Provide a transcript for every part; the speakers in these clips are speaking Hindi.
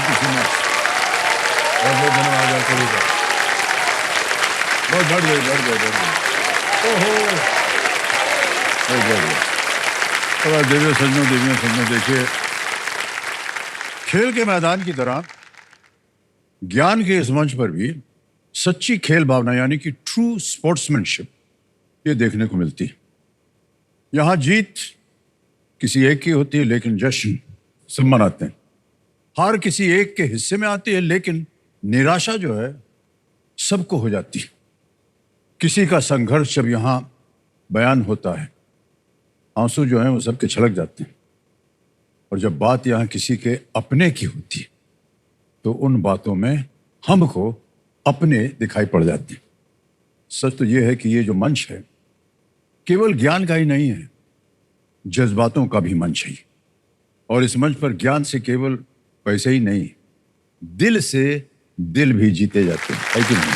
Thank you so much. बहुत बहुत धन्यवाद आप सभी का। बहुत बढ़ गई। ओहो, बहुत बढ़ गई। तो देवियों सज्जनों देखिए, खेल के मैदान की तरह ज्ञान के इस मंच पर भी सच्ची खेल भावना यानी कि ट्रू स्पोर्ट्समैनशिप ये देखने को मिलती है। यहां जीत किसी एक की होती है लेकिन जश्न सब मनाते हैं। हार किसी एक के हिस्से में आती है लेकिन निराशा जो है सबको हो जाती है। किसी का संघर्ष जब यहां बयान होता है, आंसू जो हैं वो सबके छलक जाते हैं। और जब बात यहां किसी के अपने की होती है तो उन बातों में हमको अपने दिखाई पड़ जाते हैं। सच तो यह है कि ये जो मंच है केवल ज्ञान का ही नहीं है, जज्बातों का भी मंच है। और इस मंच पर ज्ञान से केवल पैसे ही नहीं, दिल से दिल भी जीते जाते हैं, है कि नहीं?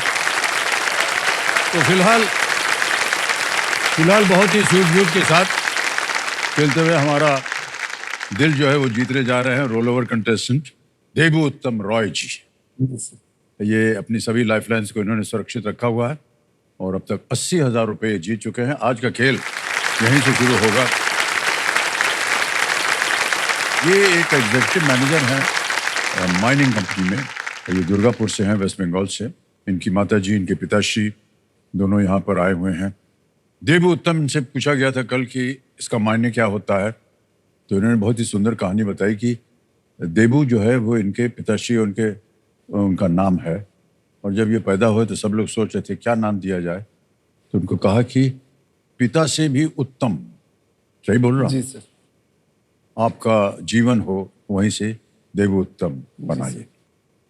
तो फिलहाल बहुत ही सूझबूझ के साथ खेलते हुए हमारा दिल जो है वो जीतने जा रहे हैं रोल ओवर कंटेस्टेंट देबू उत्तम रॉय जी। ये अपनी सभी लाइफलाइंस को इन्होंने सुरक्षित रखा हुआ है और अब तक 80,000 रुपए जीत चुके हैं। आज का खेल यहीं से शुरू होगा। ये एक एग्जीक्यूटिव मैनेजर हैं माइनिंग कंपनी में। ये दुर्गापुर से हैं, वेस्ट बंगाल से। इनकी माताजी, इनके पिताश्री दोनों यहाँ पर आए हुए हैं। देबू उत्तम से पूछा गया था कल कि इसका मायने क्या होता है, तो इन्होंने बहुत ही सुंदर कहानी बताई कि देबू जो है वो इनके पिताश्री उनका नाम है। और जब ये पैदा हुए तो सब लोग सोच रहे थे क्या नाम दिया जाए, तो उनको कहा कि पिता से भी उत्तम, सही बोल रहा हूँ? जी सर। आपका जीवन हो वहीं से देबू उत्तम बनाइए,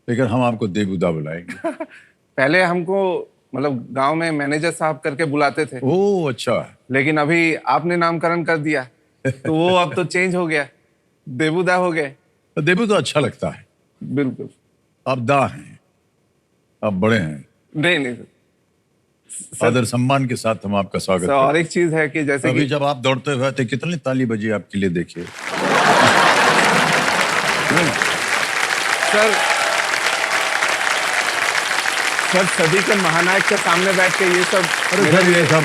लेकिन हम आपको देबूदा बुलाएंगे। पहले हमको मतलब गांव में मैनेजर साहब करके बुलाते थे। ओह अच्छा। लेकिन अभी आपने नामकरण कर दिया तो वो अब तो चेंज हो गया, देबूदा हो गए। तो देबू तो अच्छा लगता है। बिल्कुल। आप दा हैं, आप बड़े हैं। नहीं सर। आदर सम्मान के साथ हम आपका स्वागत सर, और एक चीज है कि जैसे अभी कि जब आप दौड़ते हुए थे कितनी ताली बजी आपके लिए, देखिए। सर सदी के महानायक के सामने बैठ के ये सब ये सब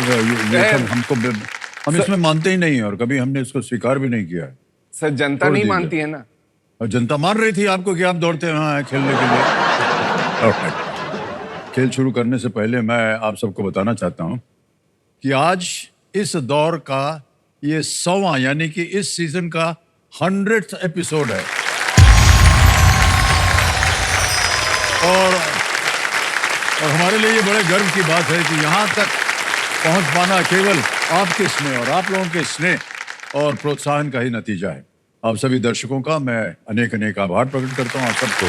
हम इसमें मानते ही नहीं है और कभी हमने इसको स्वीकार भी नहीं किया है। सर जनता नहीं मानती है ना। और जनता मान रही थी आपको कि आप दौड़ते हैं खेलने के लिए। खेल शुरू करने से पहले मैं आप सबको बताना चाहता हूं कि आज इस दौर का ये 100वां यानी कि इस सीजन का 100th एपिसोड है। और हमारे लिए ये बड़े गर्व की बात है कि यहाँ तक पहुँच पाना केवल आपके स्नेह और आप लोगों के स्नेह और प्रोत्साहन का ही नतीजा है। आप सभी दर्शकों का मैं अनेक आभार प्रकट करता हूँ आप सबको।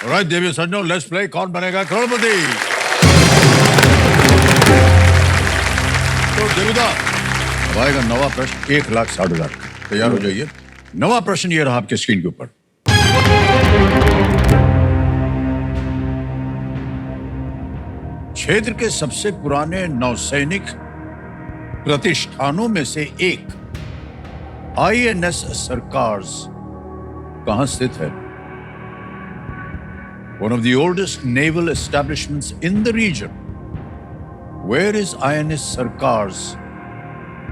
राइट देवी सज्जनों, लेट्स प्ले कौन बनेगा करोड़पति। तो देवदा अब आएगा नवा प्रश्न 1,60,000 का। तैयार हो जाइए। नवा प्रश्न ये रहा आपके स्क्रीन के ऊपर। क्षेत्र के सबसे पुराने नौसैनिक प्रतिष्ठानों में से एक INS सरकार्स कहां स्थित है? One of the oldest naval establishments in the region. Where is INS Sarkars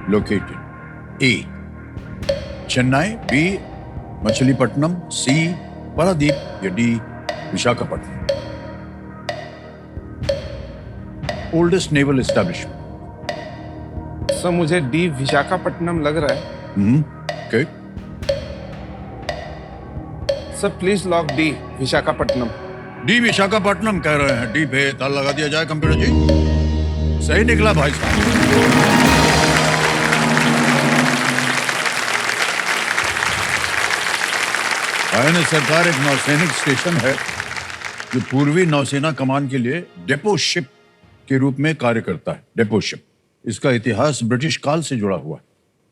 located? A. Chennai, B. Machilipatnam, C. Paradip या D. Visakhapatnam. Oldest naval establishment. Sir मुझे डी विशाखापट्टनम लग रहा है। Okay. Sir please lock D Visakhapatnam. D Visakhapatnam कह रहे हैं। डी पे ताला लगा दिया जाए कंप्यूटर जी। सही निकला भाई साहब। INS सरकार एक नौसैनिक स्टेशन है जो पूर्वी नौसेना कमान के लिए डेपो शिप के रूप में कार्य करता है। डेपो शिप, इसका इतिहास ब्रिटिश काल से जुड़ा हुआ है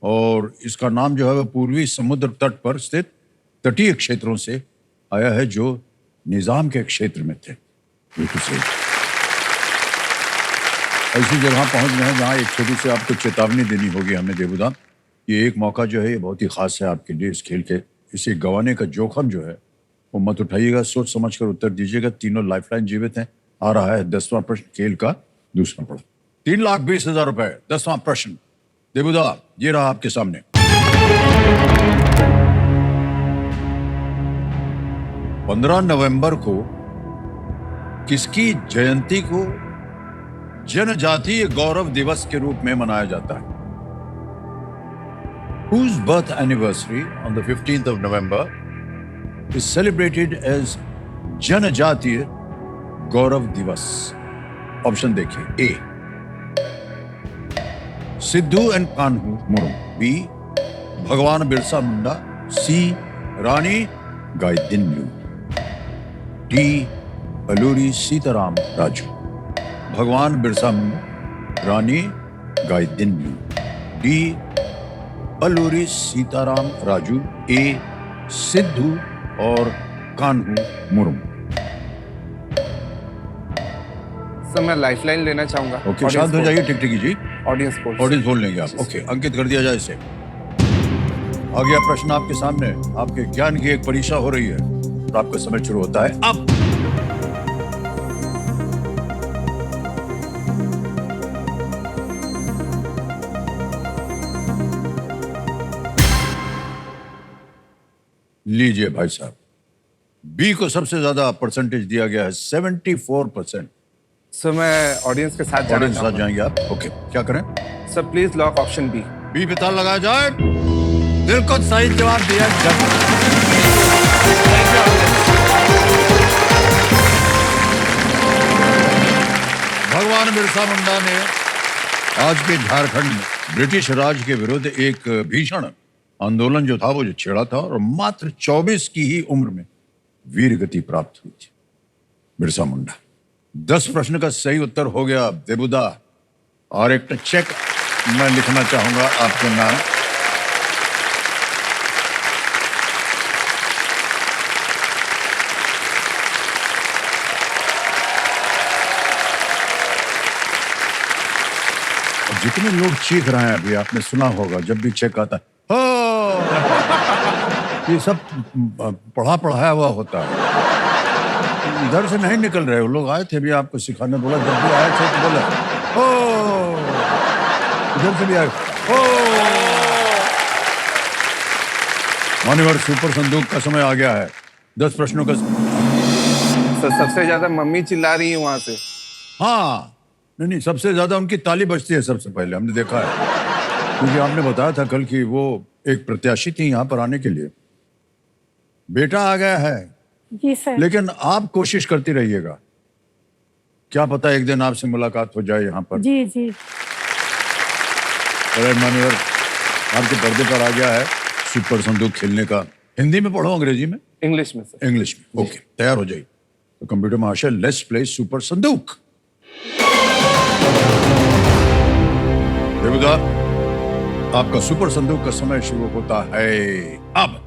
और इसका नाम जो है वह पूर्वी समुद्र तट पर स्थित तटीय क्षेत्रों से आया है जो निजाम के क्षेत्र में थे। ऐसी जगह पहुंच गए हैं जहां एक छोटी सी आपको चेतावनी देनी होगी हमें देवदा ये एक मौका जो है ये बहुत ही खास है आपके लिए इस खेल के। इसे गंवाने का जोखम जो है वो मत उठाइएगा, सोच समझ कर उत्तर दीजिएगा। तीनों लाइफलाइन जीवित हैं। आ रहा है 10वां प्रश्न, खेल का दूसरा पड़ा। 3,20,000 रुपए, 10वां प्रश्न। देबुदा, ये रहा आपके सामने। 15 नवंबर को किसकी जयंती को जनजातीय गौरव दिवस के रूप में मनाया जाता है? Whose birth anniversary on the 15th of November is celebrated as जनजातीय गौरव दिवस? ऑप्शन देखिए। ए सिद्धू एंड कान्हू मुर्मू, बी भगवान बिरसा मुंडा, सी रानी गाइदिन्यू, डी अलूरी सीताराम राजू। भगवान बिरसा मुंडा, रानी गाइदिन्यू, डी अलूरी सीताराम राजू, ए सिद्धू और कान्हू मुर्मू। सर मैं लाइफलाइन लेना चाहूंगा। ओके, शांत हो जाइए टिकटिकी जी। Audience poll. ऑडियंस बोल लेंगे आप। ओके, अंकित कर दिया जाए इसे। आ गया प्रश्न आपके सामने। आपके ज्ञान की एक परीक्षा हो रही है और आपका समय शुरू होता है अब। लीजिए भाई साहब, बी को सबसे ज्यादा परसेंटेज दिया गया है, 74%। सर मैं ऑडियंस के साथ जाना ऑडियंस के साथ चाहूंगा। जाएंगे आप। ओके, क्या करें? Sir please lock option B. B पे ताला लगाया जाए। बिल्कुल सही जवाब दिया जाए। भगवान बिरसा मुंडा ने आज के झारखंड में ब्रिटिश राज के विरुद्ध एक भीषण आंदोलन जो था वो जो छेड़ा था और मात्र 24 की ही उम्र में वीर गति प्राप्त हुई थी बिरसा मुंडा। 10 प्रश्न का सही उत्तर हो गया देबुदा, और एक चेक मैं लिखना चाहूंगा आपके नाम। जितने लोग चीख रहे हैं अभी, आपने सुना होगा जब भी चेक आता है, हो, ये सब पढ़ा पढ़ाया हुआ होता है। इधर से नहीं निकल रहे। वो लोग आए थे भी आपको सिखाने, बोला जब भी आए थे तो बोला हो, इधर से भी आए हो। मान्यवर, सुपर संदूक का समय आ गया है। 10 प्रश्नों का। सर सबसे ज्यादा मम्मी चिल्ला रही है वहां से। हाँ, नहीं, सबसे ज्यादा उनकी ताली बजती है सबसे पहले, हमने देखा है। क्योंकि आपने बताया था कल कि वो एक प्रत्याशी थी यहाँ पर आने के लिए। बेटा आ गया है। जी सर। लेकिन आप कोशिश करती रहिएगा, क्या पता एक दिन आपसे मुलाकात हो जाए यहाँ पर। जी जी। मान्यवर, आपके पर्दे पर आ गया है सुपर संदूक खेलने का। हिंदी में पढ़ो, अंग्रेजी में? इंग्लिश में सर। इंग्लिश में। ओके, तैयार हो जाइए। तो कंप्यूटर महाशय, लेट्स प्ले सुपर संदूक। देवदा, आपका सुपर संदूक का समय शुरू होता है अब।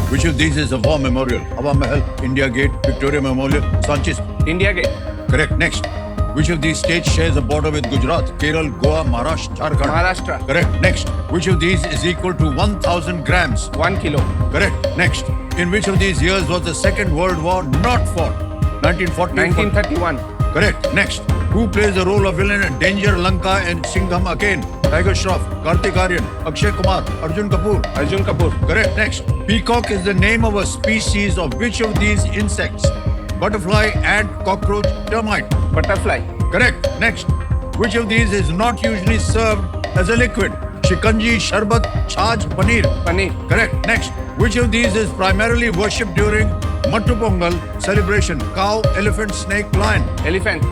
Which of these is a war memorial? Hawa Mahal, India Gate, Victoria Memorial, Sanchez. India Gate. Correct. Next. Which of these states shares a border with Gujarat, Kerala, Goa, Maharashtra, Jharkhand? Maharashtra. Correct. Next. Which of these is equal to 1,000 grams? 1 kilo. Correct. Next. In which of these years was the Second World War not fought? 1940. 1931। Correct. Next. Who plays the role of villain in Danger Lanka and Singham Again? Tiger Shroff, Kartik Aaryan, Akshay Kumar, Arjun Kapoor. Arjun Kapoor. Correct. Next. Peacock is the name of a species of which of these insects? Butterfly, ant, cockroach, termite. Butterfly. Correct. Next. Which of these is not usually served as a liquid? Shikanji, sharbat, chaj, paneer. Paneer. Correct. Next. Which of these is primarily worshipped during Mattu Pongal celebration? Cow, elephant, snake, lion. Elephant.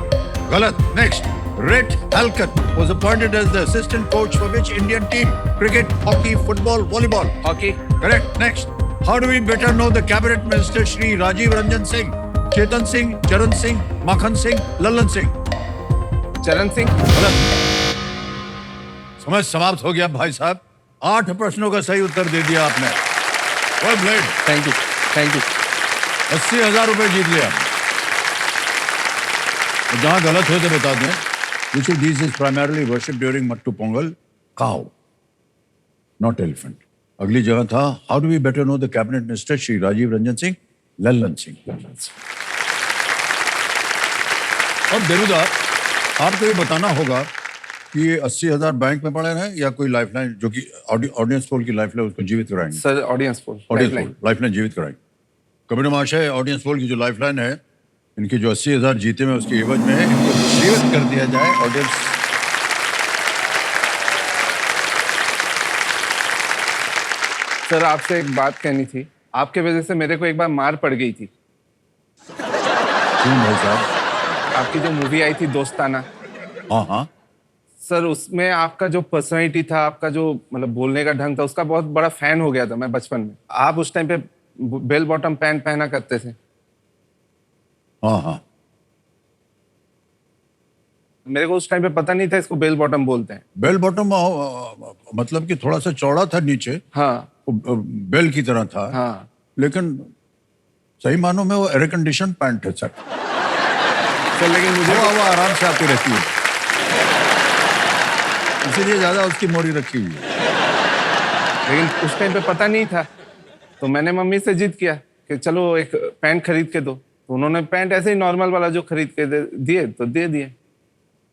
Galat. Next. Rhett Halkett was appointed as the assistant coach for which Indian team? Cricket, hockey, football, volleyball. Hockey. Correct. Next. How do we better know the cabinet minister Shri Rajiv Ranjan Singh? Chetan Singh, Charan Singh, Makhan Singh, Lallan Singh. चरण सिंह। गलत। समय समाप्त हो गया भाई साहब। 8 प्रश्नों का सही उत्तर दे दिया आपने। Well played. Thank you. Thank you. 80,000 रुपए जीत लिया। जहां गलत हो तो बता दें। Which of these is primarily worshipped during Mattu Pongal? Cow, not elephant. अगली जगह था, how do we better know the cabinet minister Shri Rajiv Ranjan Singh, Lallan Singh. अब देवदा, आपको ये बताना होगा कि ये 80,000 बैंक में पड़े हैं या कोई लाइफलाइन, जो कि ऑडियंस पोल की लाइफलाइन, उसको जीवित कराएंगे। सर ऑडियंस पोल, लाइफलाइन जीवित कराएंगे। कबीर महाशय, ऑडियंस पोल की जो लाइफलाइन है, इनकी जो 80,000 जीते में उसके एवज में है, इनको जीवित कर दिया जाए। ऑडियंस, सर आपसे एक बात कहनी थी। आपके वजह से मेरे को एक बार मार पड़ गई थी। क्यों भाई साहब? आपकी जो मूवी आई थी दोस्ताना, हाँ हाँ, सर उसमें आपका जो पर्सनैलिटी था, आपका जो मतलब बोलने का ढंग था, उसका बहुत बड़ा फैन हो गया था मैं बचपन में। आप उस टाइम पे बेल बॉटम पैंट पहना करते थे। हाँ हाँ, मेरे को उस टाइम पे पता नहीं था इसको बेल बॉटम बोलते हैं। बेल बॉटम मतलब कि थोड़ा सा चौड़ा था नीचे, हाँ बेल की तरह था। हाँ लेकिन सही मानों में वो एयर कंडीशन पैंट है सर। सर, लेकिन मुझे हवा आराम से आती रहती है, इसीलिए ज्यादा उसकी मोरी रखी हुई है। लेकिन उस टाइम पे पता नहीं था, तो मैंने मम्मी से जिद किया कि चलो एक पैंट खरीद के दो। तो उन्होंने पैंट ऐसे ही नॉर्मल वाला जो खरीद के दिए तो दे दिए।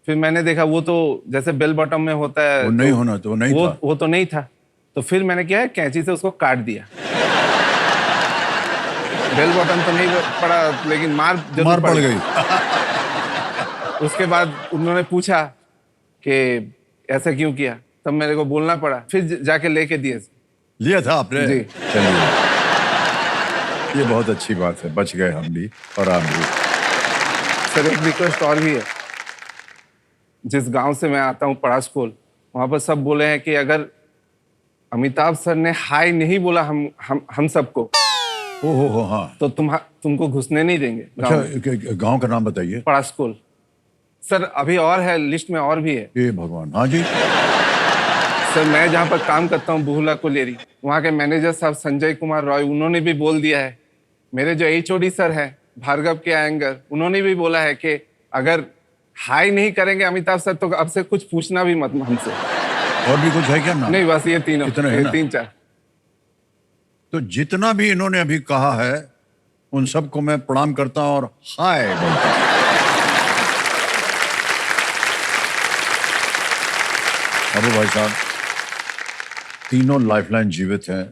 फिर मैंने देखा वो तो जैसे बेल बॉटम में होता है, वो नहीं होना, तो वो नहीं था। वो तो नहीं था। तो फिर मैंने क्या है, कैंची से उसको काट दिया। बेल बॉटम तो नहीं पड़ा, लेकिन मार जरूर पड़ गई। उसके बाद उन्होंने पूछा कि ऐसा क्यों किया, तब मेरे को बोलना पड़ा। फिर जाके लेके दिए। लिया था आपने? जी। चलिए, ये बहुत अच्छी बात है, बच गए हम भी और आप भी। सर एक रिक्वेस्ट और भी है। जिस गांव से मैं आता हूँ, पड़ा स्कूल, वहां पर सब बोले हैं कि अगर अमिताभ सर ने हाय नहीं बोला हम सबको, ओहो, हाँ। तो तुमको घुसने नहीं देंगे। अच्छा, गांव का नाम बताइए। पड़ा स्कूल। सर अभी और है, लिस्ट में और भी है। ये भगवान, हाँ जी। सर मैं जहाँ पर काम करता हूँ, बुहुला कोलेरी, वहाँ के मैनेजर साहब संजय कुमार रॉय, उन्होंने भी बोल दिया है। मेरे जो HOD सर हैं, भार्गव के आयंगर, उन्होंने भी बोला है कि अगर हाई नहीं करेंगे अमिताभ सर, तो अब से कुछ पूछना भी मत हमसे। और भी कुछ है क्या नाम? नहीं, बस ये तीनों, ये 3-4। तो जितना भी इन्होंने अभी कहा है, उन सबको मैं प्रणाम करता हूं और हाय बोलता हूं। अबू भाई साहब, तीनों लाइफलाइन जीवित हैं।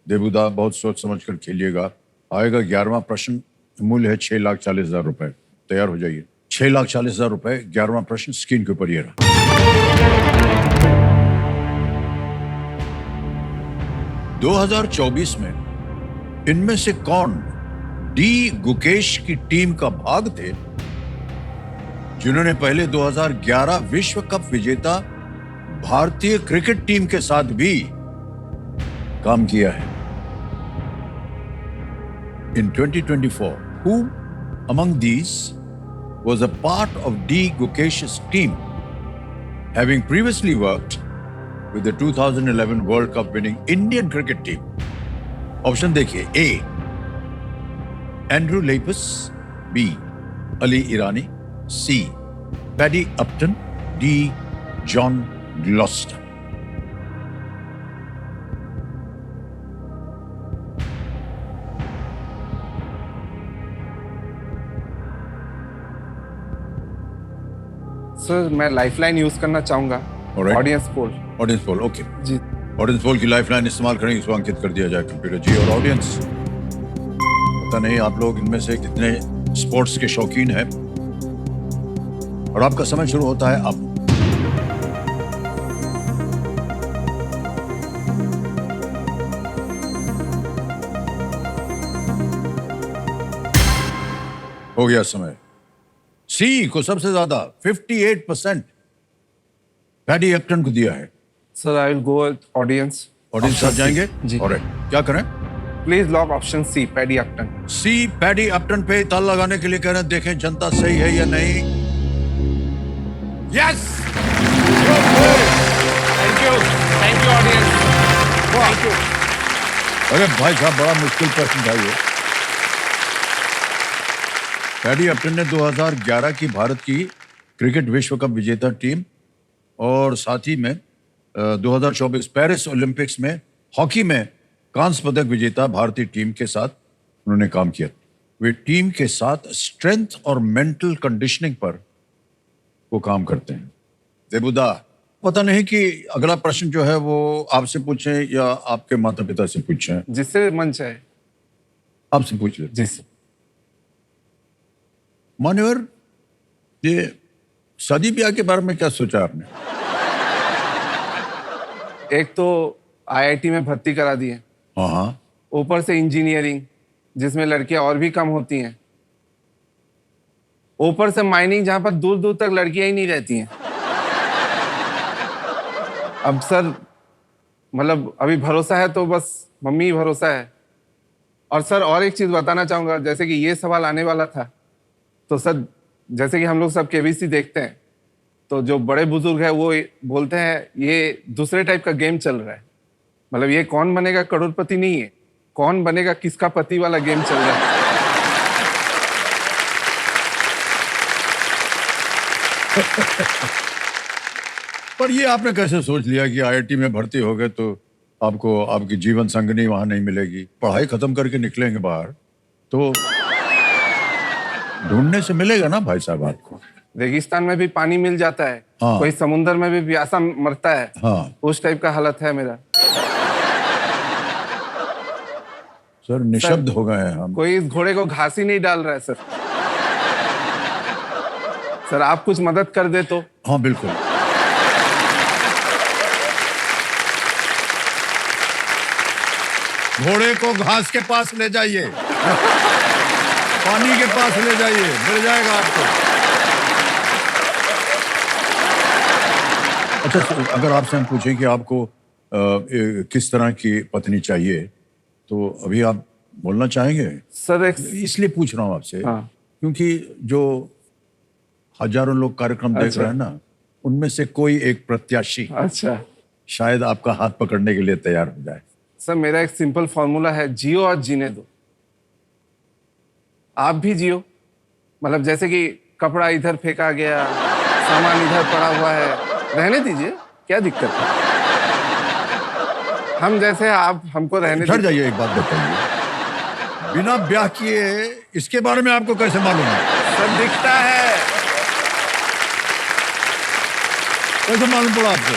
देबूदा, बहुत सोच समझ कर खेलिएगा। आएगा 11वां प्रश्न, मूल्य है 6,40,000 रुपए। तैयार हो जाइए। 6,40,000 रुपए, 11वां प्रश्न स्क्रीन के ऊपर ये रहा। 2024 में इनमें से कौन डी गुकेश की टीम का भाग थे, जिन्होंने पहले 2011 विश्व कप विजेता भारतीय क्रिकेट टीम के साथ भी काम किया है? In 2024, who among these was a part of D. Gukesh's team, having previously worked with the 2011 World Cup winning Indian cricket team? Option देखिए। A. Andrew Leipus, B. Ali Irani, C. Paddy Upton, D. John Gloster. Sir मैं लाइफलाइन यूज करना चाहूंगा। Alright. Audience poll. Audience poll, okay. जी। ऑडियंस पोल की लाइफलाइन इस्तेमाल करेंगे, इसको अंकित कर दिया जाए कंप्यूटर जी। और ऑडियंस, पता नहीं आप लोग इनमें से कितने स्पोर्ट्स के शौकीन हैं, और आपका समय शुरू होता है अब। हो गया समय। सी को सबसे ज्यादा 58% पैडी अपटन को दिया है। Sir I will go audience. Audience साथ जाएंगे जी। ऑलराइट, क्या करें? Please lock option C, Paddy Upton. C, Paddy Upton पे ताला लगाने के लिए कह रहे हैं, देखें जनता सही है या नहीं। Yes, thank you audience, thank you. अरे भाई साहब, बड़ा मुश्किल प्रश्न था ये। पैडी अपटन ने 2011 की भारत की क्रिकेट विश्व कप विजेता टीम और साथ ही में 2024 पेरिस ओलंपिक्स में हॉकी में कांस्य पदक विजेता भारतीय टीम के साथ उन्होंने काम किया। वे टीम के साथ स्ट्रेंथ और मेंटल कंडीशनिंग पर वो काम करते हैं। देबुदा, पता नहीं कि अगला प्रश्न जो है वो आपसे पूछें या आपके माता पिता से पूछें। जिससे मन चाहे आपसे पूछ ले। जिससे। मान्यवर, ये शादी ब्याह के बारे में क्या सोचा आपने? एक तो आईआईटी में भर्ती करा दिए, हाँ हाँ, ऊपर से इंजीनियरिंग जिसमें लड़कियां और भी कम होती हैं, ऊपर से माइनिंग जहां पर दूर दूर तक लड़कियां ही नहीं रहती हैं। अब सर मतलब अभी भरोसा है तो बस मम्मी ही भरोसा है। और सर और एक चीज बताना चाहूंगा, जैसे कि ये सवाल आने वाला था, तो सर जैसे कि हम लोग सब केबीसी देखते हैं, तो जो बड़े बुजुर्ग है वो बोलते हैं ये दूसरे टाइप का गेम चल रहा है। मतलब ये कौन बनेगा करोड़पति नहीं है, कौन बनेगा किसका पति वाला गेम चल रहा है। पर ये आपने कैसे सोच लिया कि आईआईटी में भर्ती हो गए तो आपको आपकी जीवन संगनी वहां नहीं मिलेगी? पढ़ाई खत्म करके निकलेंगे बाहर तो ढूंढने से मिलेगा ना भाई साहब आपको। रेगिस्तान में भी पानी मिल जाता है, हाँ। कोई समुंदर में भी प्यासा मरता है, हाँ उस टाइप का हालत है मेरा। सर निशब्द हो गए हैं हम। कोई इस घोड़े को घास ही नहीं डाल रहा है सर। सर आप कुछ मदद कर दे तो। हाँ बिल्कुल। घोड़े को घास के पास ले जाइए, पानी के पास ले जाइए, मिल जाएगा आपको। अच्छा, अगर आपसे हम पूछें कि आपको किस तरह की पत्नी चाहिए तो अभी आप बोलना चाहेंगे? सर एक इसलिए पूछ रहा हूँ आपसे, हाँ। क्योंकि जो हजारों लोग कार्यक्रम देख अच्छा। रहे हैं ना, उनमें से कोई एक प्रत्याशी अच्छा शायद आपका हाथ पकड़ने के लिए तैयार हो जाए। सर मेरा एक सिंपल फॉर्मूला है, जियो और जीने दो। आप भी जियो, मतलब जैसे कि कपड़ा इधर फेंका गया, सामान इधर पड़ा हुआ है, रहने दीजिए, क्या दिक्कत है। हम जैसे आप हमको रहने ठहर दीजिए। जाइए, एक बात बताइए, बिना ब्याह किए इसके बारे में आपको कैसे मालूम है? सर दिखता है। कैसे मालूम पड़ा आपको?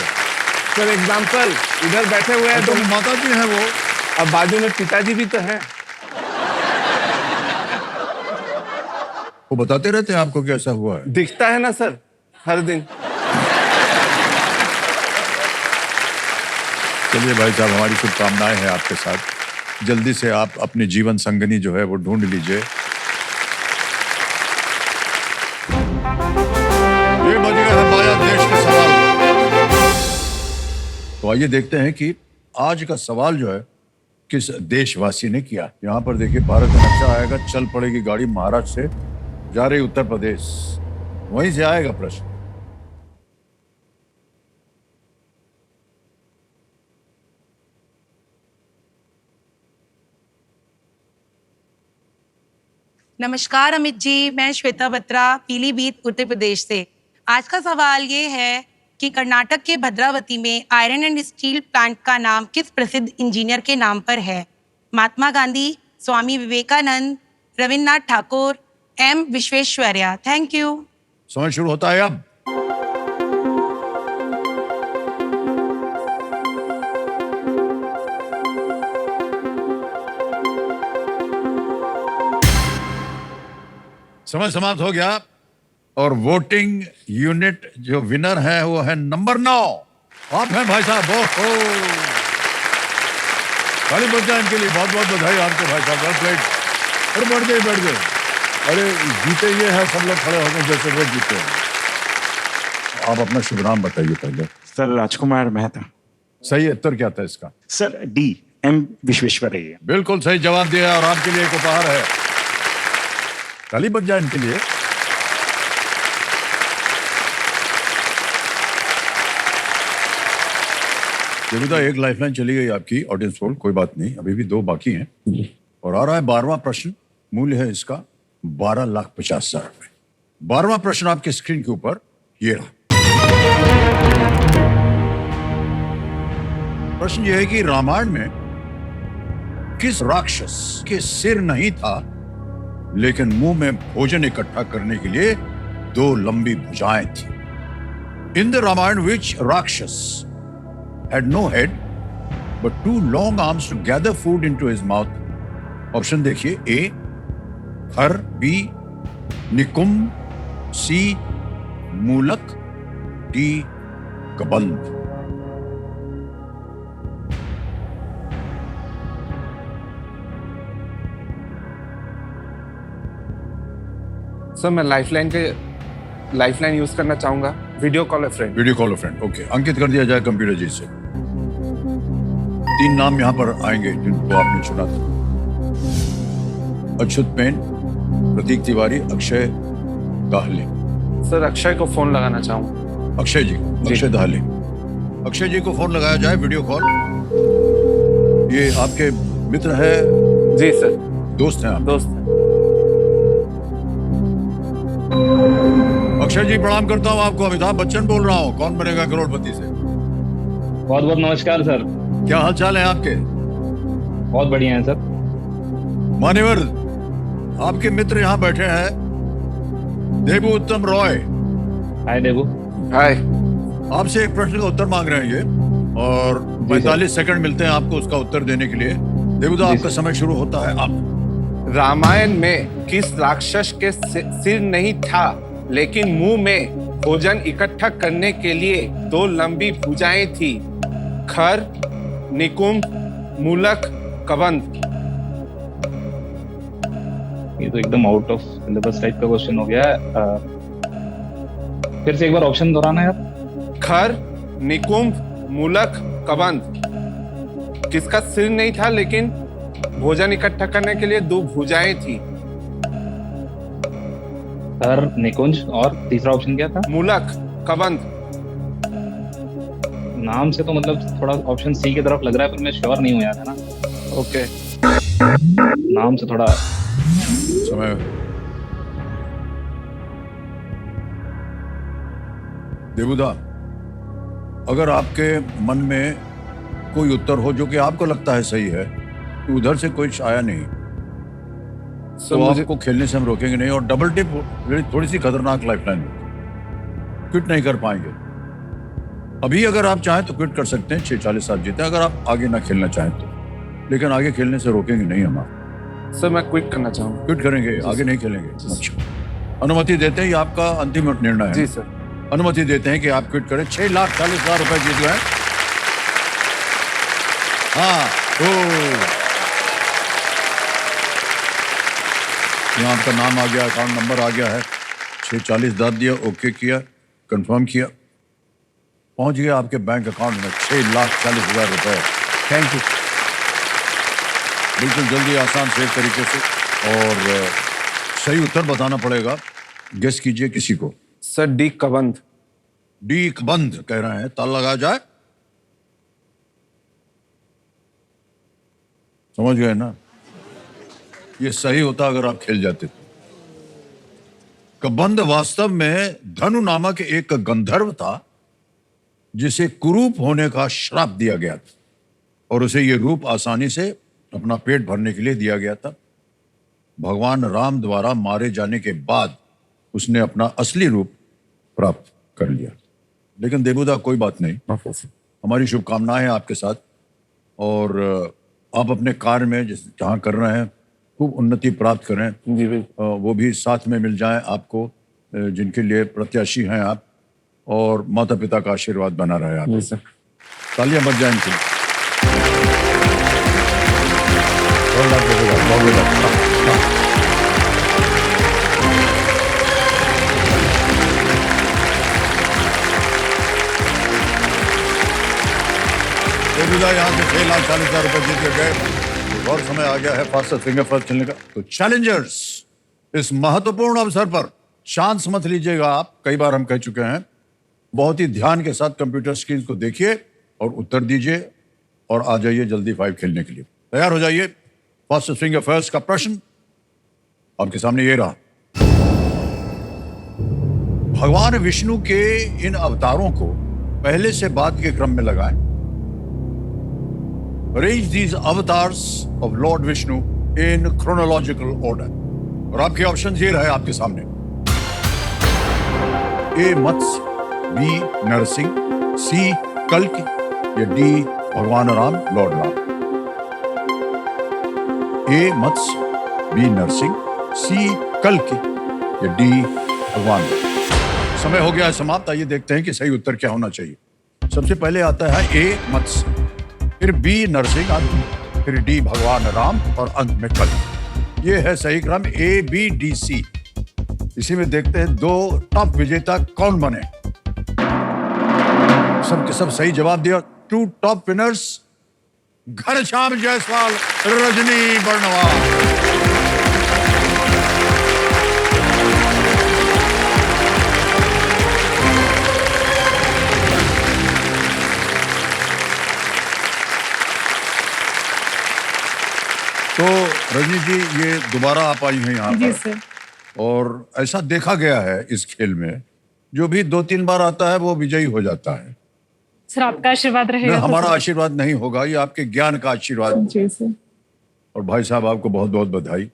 सर एग्जाम्पल, इधर बैठे हुए हैं तो तो माता जी हैं वो, अब बाजू में पिताजी भी तो हैं। वो बताते रहते हैं आपको कि ऐसा हुआ है। दिखता है ना सर हर दिन। चलिए भाई साहब, हमारी शुभकामनाएं हैं आपके साथ। जल्दी से आप अपनी जीवन संगनी जो है वो ढूंढ लीजिए। ये बज गया है बाया देश के सवाल। तो आइए देखते हैं कि आज का सवाल जो है किस देशवासी ने किया। यहाँ पर देखिए, भारत का नक्शा आएगा, चल पड़ेगी गाड़ी महाराष्ट्र से जा रही उत्तर प्रदेश, वहीं से आएगा प्रश्न। नमस्कार अमित जी, मैं श्वेता बत्रा, पीलीभीत उत्तर प्रदेश से। आज का सवाल ये है कि कर्नाटक के भद्रावती में आयरन एंड स्टील प्लांट का नाम किस प्रसिद्ध इंजीनियर के नाम पर है? Mahatma Gandhi, Swami Vivekananda, Rabindranath Thakur, M Visvesvaraya. Thank you. समय शुरू होता है अब। समय समाप्त हो गया और वोटिंग यूनिट जो विनर है वो है नंबर 9। आप हैं भाई साहब। ओहो, ताली बजाएं इनके लिए, बहुत बहुत बधाई आपको भाई साहब। Well played. अरे बैठ गए, बैठ गए। अरे जीते ये है, सब लोग खड़े हो गए जैसे वो जीते हैं। आप अपना शुभ नाम बताइए पहले। सर राजकुमार मेहता। सही उत्तर क्या था इसका? Sir D, M Visvesvaraya. बिल्कुल सही जवाब दिया और आपके लिए एक उपहार है। ताली बज जाए इनके लिए। देवता, एक लाइफलाइन चली गई आपकी ऑडियंस पोल, कोई बात नहीं, अभी भी 2 बाकी हैं। और आ रहा है 12वां प्रश्न। मूल्य है इसका 12,50,000 रुपए। 12वां प्रश्न आपके स्क्रीन के ऊपर ये रहा। प्रश्न यह है कि रामायण में किस राक्षस के सिर नहीं था लेकिन मुंह में भोजन इकट्ठा करने के लिए 2 लंबी भुजाएं थी? इन द रामायण विच राक्षस had no head but 2 long arms to gather food into his mouth? Option देखिए, A Har, B Nikumbh, C Moolak, D Kabandh. Sir मैं लाइफलाइन यूज करना चाहूंगा। Video call a friend. Video call friend, okay. अंकित कर दिया जाए कंप्यूटर जी से। 3 नाम यहां पर आएंगे जिनको आपने चुना था। अच्युत पेन, प्रतीक तिवारी, अक्षय दाहले। सर अक्षय को फोन लगाना चाहूंगा। अक्षय जी, अक्षय दाहले। अक्षय जी को फोन लगाया जाए, वीडियो कॉल। ये आपके मित्र है? जी सर। दोस्त हैं आप? दोस्त। अक्षय जी प्रणाम करता हूँ आपको। अमिताभ बच्चन बोल रहा हूँ, कौन बनेगा करोड़पति से। बहुत बहुत नमस्कार सर। क्या हाल चाल है आपके? बहुत बढ़िया है सर। मान्यवर, आपके मित्र यहाँ बैठे हैं, देबू उत्तम रॉय। हाय देबू। हाय। आपसे एक प्रश्न का उत्तर मांग रहे हैं ये, और 45 सेकंड मिलते हैं आपको उसका उत्तर देने के लिए। देबू, आपका समय शुरू होता है। आप रामायण में किस राक्षस के सिर नहीं था लेकिन मुंह में भोजन इकट्ठा करने के लिए 2 लंबी भुजाएं थी? खर, निकुंभ, मूलक, कबंध। ये तो एकदम आउट ऑफ सिलेबस टाइप का क्वेश्चन हो गया है। फिर से एक बार ऑप्शन दोहराना यार। खर, निकुंभ, मूलक, कबंध। किसका सिर नहीं था लेकिन भोजन इकट्ठा करने के लिए 2 भुजाएं थी? खर, निकुंज और तीसरा ऑप्शन क्या था? मूलक, कबंध। नाम से तो मतलब थोड़ा ऑप्शन सी की तरफ लग रहा है, पर मैं श्योर नहीं हूँ यार, है ना। ओके। नाम से थोड़ा समय। देबूदा, अगर आपके मन में कोई उत्तर हो जो कि आपको लगता है सही है, तो उधर से कुछ आया नहीं, तो आपको खेलने से हम रोकेंगे नहीं। और डबल टिप थोड़ी सी खतरनाक लाइफलाइन है, क्विट नहीं कर पाएंगे। अभी अगर आप चाहें तो क्विट कर सकते हैं, 6:40 आप जीते, अगर आप आगे ना खेलना चाहें तो। लेकिन आगे खेलने से रोकेंगे नहीं हम आप। सर मैं क्विट करना चाहूंगा। क्विट करेंगे, आगे नहीं खेलेंगे। अच्छा, अनुमति देते हैं, ये आपका अंतिम निर्णय है। जी सर। अनुमति देते हैं कि आप क्विट करें। 6,40,000 रुपए जीत गए। हाँ, यहाँ आपका नाम आ गया, अकाउंट नंबर आ गया है। 6:40 दाद दिया, ओके किया, कंफर्म किया, पहुंच गया आपके बैंक अकाउंट में 6,40,000 रुपए। Thank you. बिल्कुल जल्दी, आसान, सेफ तरीके से। और सही उत्तर बताना पड़ेगा। गेस कीजिए किसी को। Sir D Kabandh. D Kabandh कह रहे हैं, ताला लगाया जाए। समझ गए ना? ये सही होता अगर आप खेल जाते तो। कबंध वास्तव में धनु नामक एक गंधर्व था जिसे कुरूप होने का श्राप दिया गया था, और उसे ये रूप आसानी से अपना पेट भरने के लिए दिया गया था। भगवान राम द्वारा मारे जाने के बाद उसने अपना असली रूप प्राप्त कर लिया। लेकिन देबूदा, कोई बात नहीं, हमारी शुभकामनाएं आपके साथ, और आप अपने कार्य में जहाँ कर रहे हैं खूब उन्नति प्राप्त करें। जी बिल्कुल। वो भी साथ में मिल जाएं आपको, जिनके लिए प्रत्याशी हैं आप, और माता पिता का आशीर्वाद बना रहे आप। जी सर। तालियां बज जाएं इनके लिए। यहाँ से 6,40,000 रुपए जीत के गए। और समय आ गया है फास्ट फिंगर फर्स्ट खेलने का। तो चैलेंजर्स, इस महत्वपूर्ण अवसर पर चांस मत लीजिएगा आप। कई बार हम कह चुके हैं, बहुत ही ध्यान के साथ कंप्यूटर स्क्रीन को देखिए और उत्तर दीजिए, और आ जाइए जल्दी 5 खेलने के लिए। तैयार हो जाइए। फर्स्ट फिंगर फर्स्ट का प्रश्न आपके सामने ये रहा। भगवान विष्णु के इन अवतारों को पहले से बाद के क्रम में लगाएं। Arrange these avatars of Lord Vishnu in chronological order. और आपके ऑप्शन ये रहे आपके सामने। ए मत्स्य, बी नरसिंह, सी कल्कि या डी भगवान राम लॉर्ड राम। ए मत्स्य, बी नरसिंह, सी कल्कि या डी भगवान राम। समय हो गया है समाप्त। आइए देखते हैं कि सही उत्तर क्या होना चाहिए। सबसे पहले आता है ए मत्स्य, फिर बी नरसिंह, फिर डी भगवान राम और अंत में कल्कि। ये है सही क्रम ए बी डी सी। इसी में देखते हैं दो टॉप विजेता कौन बने। सबके सब सही जवाब दिया। 2 टॉप विनर्स घनश्याम जायसवाल, रजनी बर्णवाल। तो रजनी जी ये दोबारा आप आई हैं यहाँ जी पर सर। और ऐसा देखा गया है इस खेल में जो भी 2-3 बार आता है वो विजयी हो जाता है। सर आपका आशीर्वाद रहेगा तो हमारा सर। आशीर्वाद नहीं होगा, ये आपके ज्ञान का आशीर्वाद। जी सर। और भाई साहब आपको बहुत बहुत बधाई।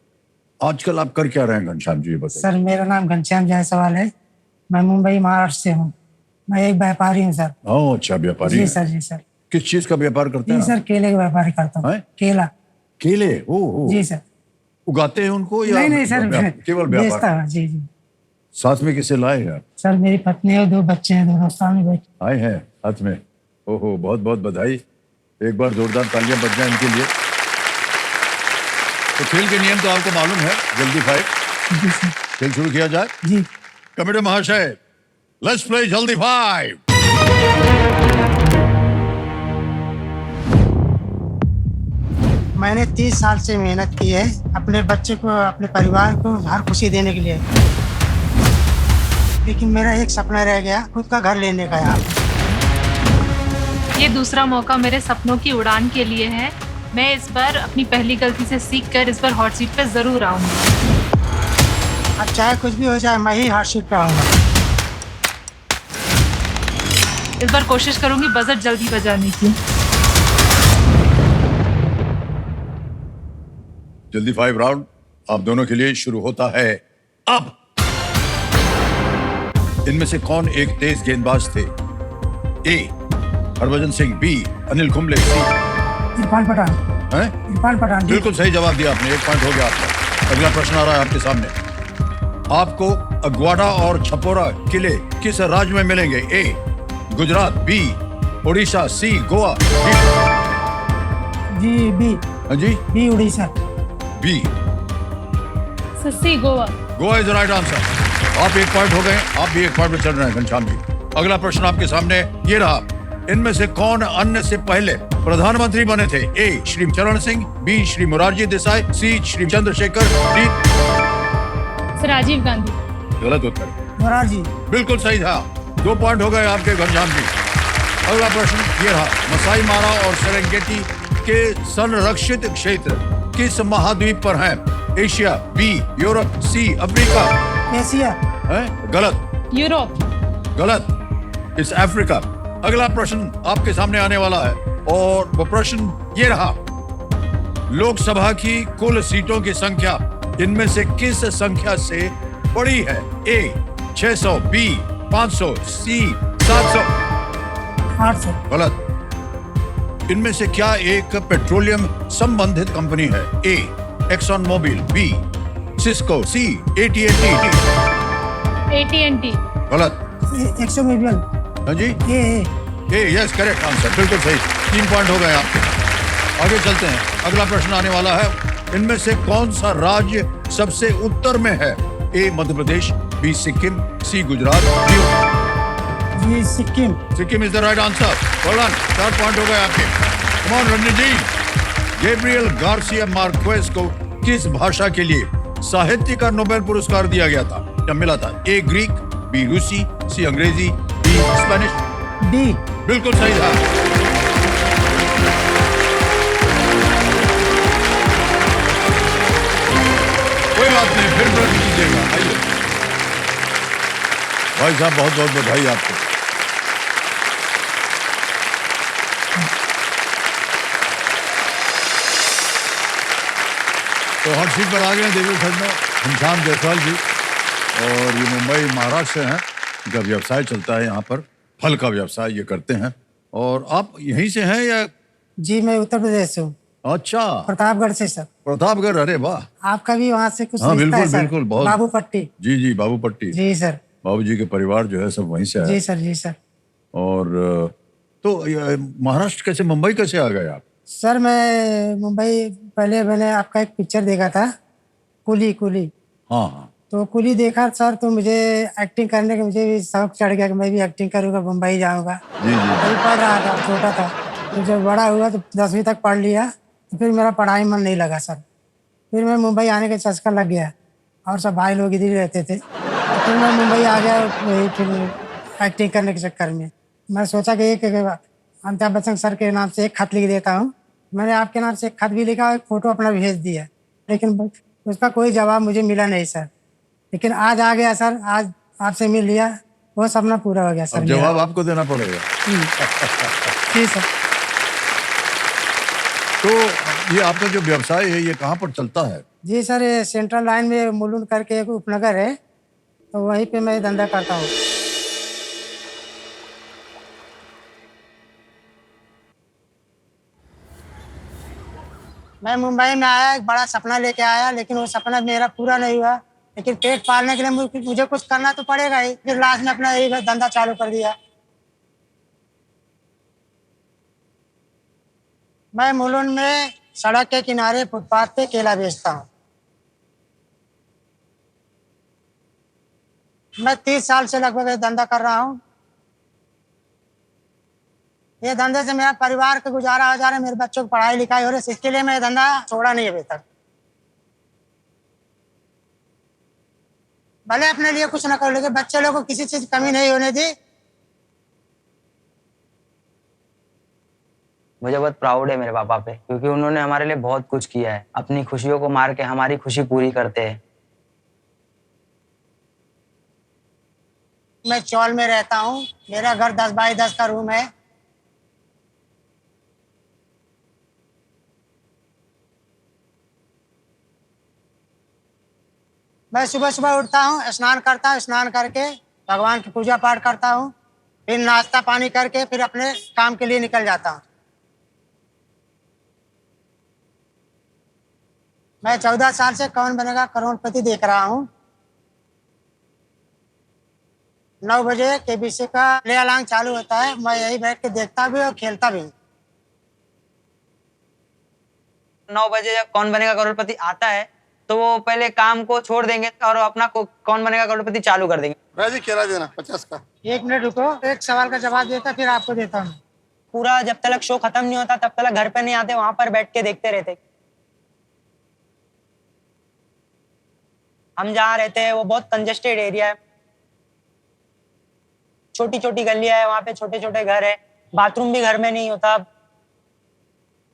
आजकल आप कर क्या रहे हैं घनश्याम जी, ये बताइए। सर मेरा नाम घनश्याम जायसवाल है। मैं मुंबई महाराष्ट्र से हूँ। मैं एक व्यापारी हूँ सर। ओह अच्छा, व्यापारी जी हैं। सर। जी सर। किस चीज का व्यापार करते जी हैं सर, आप? केले का व्यापारी करता हूँ। हैं? केला। केले? ओह जी सर। उगाते हैं उनको या नहीं सर, केवल बेचता व्यापार? हूँ। जी जी साथ में किसे लाए हैं आप? सर, मेरी पत्नी और 2 बच्चे हैं, दोनों सामने बैठे। आए हैं हाथ में। ओहो, बहुत बहुत बधाई। एक बार जोरदार तालियां बज जाएं इनके लिए। तो खेल के नियम तो आपको मालूम है। जल्दी फाइव। जी सर। खेल शुरू किया जाए। जी। कमेटी महाशय, लेट्स प्ले जल्दी फाइव। मैंने 30 साल से मेहनत की है अपने बच्चे को, अपने परिवार को हर खुशी देने के लिए, लेकिन मेरा एक सपना रह गया, खुद का घर लेने का। यहाँ ये दूसरा मौका मेरे सपनों की उड़ान के लिए है। मैं इस बार अपनी पहली गलती से सीखकर इस बार हॉट सीट पे जरूर आऊंगी। अब चाहे कुछ भी हो जाए, मैं ही हॉट सीट पे आऊंगा। इस बार कोशिश करूंगी बजट जल्दी बजाने की। जल्दी फाइव राउंड आप दोनों के लिए शुरू होता है अब। इनमें से कौन एक तेज गेंदबाज थे? ए हरभजन सिंह, बी अनिल कुंबले, सी इरफान पठान। हैं? इरफान पठान। जी। बिल्कुल सही जवाब दिया आपने। 1 पॉइंट हो गया आपका। अगला प्रश्न आ रहा है आपके सामने। आपको अग्वाडा और छपोरा किले किस राज्य में मिलेंगे? A Gujarat, B Orissa, C Goa, जी बी। हाँ जी B Orissa. B C Goa. Goa is the right answer. आप 1 पॉइंट हो गए। आप भी 1 पॉइंट में चल रहे हैं घनश्याम जी। अगला प्रश्न आपके सामने ये रहा। इनमें से कौन अन्य से पहले प्रधानमंत्री बने थे? ए श्री चरण सिंह, बी श्री मोरारजी देसाई, सी श्री चंद्रशेखर, डी राजीव गांधी। गलत उत्तर। मोरारजी। बिल्कुल सही था। 2 पॉइंट हो गए आपके घनश्याम जी। अगला प्रश्न ये रहा। मसाई मारा और सेरेंगेटी के संरक्षित क्षेत्र किस महाद्वीप पर हैं? Asia, B Europe, C Africa. Asia. है? गलत। यूरोप। गलत। It's Africa. अगला प्रश्न आपके सामने आने वाला है और वो प्रश्न ये रहा। लोकसभा की कुल सीटों की संख्या इनमें से किस संख्या से बड़ी है? ए 600, बी 500, सी 700। 800। गलत। इनमें से क्या एक पेट्रोलियम संबंधित कंपनी है? ए एक्सॉन मोबिल, बी सिस्को, सी AT&T। AT&T। गलत। एक्सो मोबिल। हाँ जी ए यस करेक्ट आंसर। बिल्कुल सही। 3 पॉइंट हो गए आपके। आगे चलते हैं। अगला प्रश्न आने वाला है। इनमें से कौन सा राज्य सबसे उत्तर में है? A Madhya Pradesh, B Sikkim, C Gujarat, जी Sikkim. Sikkim is the right answer. Well done. 4 point हो गए आपके। Come on Ranneet ji. Gabriel Garcia Marquez को किस भाषा के लिए साहित्य का नोबेल पुरस्कार दिया गया था? क्या मिला था? ए ग्रीक, बी रूसी, सी अंग्रेजी, डी स्पेनिश। डी। बिल्कुल सही था। कोई बात नहीं, फिर प्रश्न कीजिएगा। आइए भाई साहब, बहुत बहुत बधाई आपको। तो हॉट सीट पर आ गए हैं देवी सर में घनश्याम जायसवाल जी, और ये मुंबई महाराष्ट्र से हैं। इनका व्यवसाय चलता है यहाँ पर, फल का व्यवसाय ये करते हैं। और आप यहीं से हैं या? जी मैं उत्तर प्रदेश से हूँ, अच्छा, प्रतापगढ़ से सर। प्रतापगढ़, अरे वाह। आपका भी वहाँ से कुछ हाँ रिश्ता बिल्कुल है सर? बिल्कुल, बहुत। बाबू पट्टी। जी जी, बाबू पट्टी। जी सर। बाबू जी के परिवार जो है सब वहीं से जी है। सर, जी सर। और तो ये महाराष्ट्र कैसे, मुंबई कैसे आ गए आप? सर मैं मुंबई, पहले मैंने आपका एक पिक्चर देखा था, कुली कुली। हाँ हाँ। तो कुली देखा सर, तो मुझे एक्टिंग करने का मुझे भी शौक चढ़ गया कि मैं भी एक्टिंग करूँगा, मुंबई जाऊँगा। जी जी। अभी पढ़ रहा था, छोटा था, तो जब बड़ा हुआ तो 10वीं तक पढ़ लिया, तो फिर मेरा पढ़ाई मन नहीं लगा सर। फिर मैं मुंबई आने का चस्का लग गया, और सब भाई लोग इधर ही रहते थे, तो फिर मैं मुंबई आ गया वही फिर एक्टिंग करने के चक्कर में। मैं सोचा कि एक अमिताभ बच्चन सर के नाम से एक खत लिख देता हूँ। मैंने आपके नाम से एक खत भी लिखा, एक फ़ोटो अपना भेज दिया, लेकिन उसका कोई जवाब मुझे मिला नहीं सर। लेकिन आज आ गया सर, आज आपसे मिल लिया, वो सपना पूरा हो गया सर। अब जवाब आपको देना पड़ेगा। जी सर। तो ये आपका जो व्यवसाय है ये कहाँ पर चलता है? जी सर, ये सेंट्रल लाइन में मुलुंड करके एक उपनगर है, तो वहीं पे मैं धंधा करता हूँ। मैं मुंबई में आया, एक बड़ा सपना लेके आया, लेकिन वो सपना मेरा पूरा नहीं हुआ। लेकिन पेट पालने के लिए मुझे कुछ करना तो पड़ेगा ही। फिर लास्ट में अपना यही धंधा चालू कर दिया। मैं मुलुंड में सड़क के किनारे फुटपाथ पे केला बेचता हूँ। मैं 30 साल से लगभग ये धंधा कर रहा हूँ। ये धंधे से मेरा परिवार का गुजारा हो जा रहा है, मेरे बच्चों की पढ़ाई लिखाई हो रही है, इसके लिए मैं ये धंधा छोड़ा नहीं अभी तक। भले अपने लिए कुछ ना कर, लेकिन बच्चे लोगों को किसी चीज की कमी नहीं होने दी। मुझे बहुत प्राउड है मेरे पापा पे, क्योंकि उन्होंने हमारे लिए बहुत कुछ किया है। अपनी खुशियों को मार के हमारी खुशी पूरी करते हैं। मैं चौल में रहता हूँ, मेरा घर 10 बाई 10 का रूम है। मैं सुबह सुबह उठता हूँ, स्नान करता हूँ, स्नान करके भगवान की पूजा पाठ करता हूँ, फिर नाश्ता पानी करके फिर अपने काम के लिए निकल जाता हूँ। मैं 14 साल से कौन बनेगा करोड़पति देख रहा हूँ। 9 बजे केबीसी का प्ले अलॉन्ग चालू होता है, मैं यही बैठ के देखता भी और खेलता भी हूँ। 9 बजे जब कौन बनेगा करोड़पति आता है, तो वो पहले काम को छोड़ देंगे और अपना कौन बनेगा करोड़पति चालू कर देंगे। राजी केला देना 50 का। 1 मिनट रुको, एक सवाल का जवाब देता फिर आपको देता हूँ। पूरा जब तक शो खत्म नहीं होता तब तक घर पे नहीं आते, वहां पर बैठ के देखते रहते। हम जहाँ रहते हैं वो बहुत कंजेस्टेड एरिया है, छोटी छोटी गलियां है, वहाँ पे छोटे छोटे घर है, बाथरूम भी घर में नहीं होता।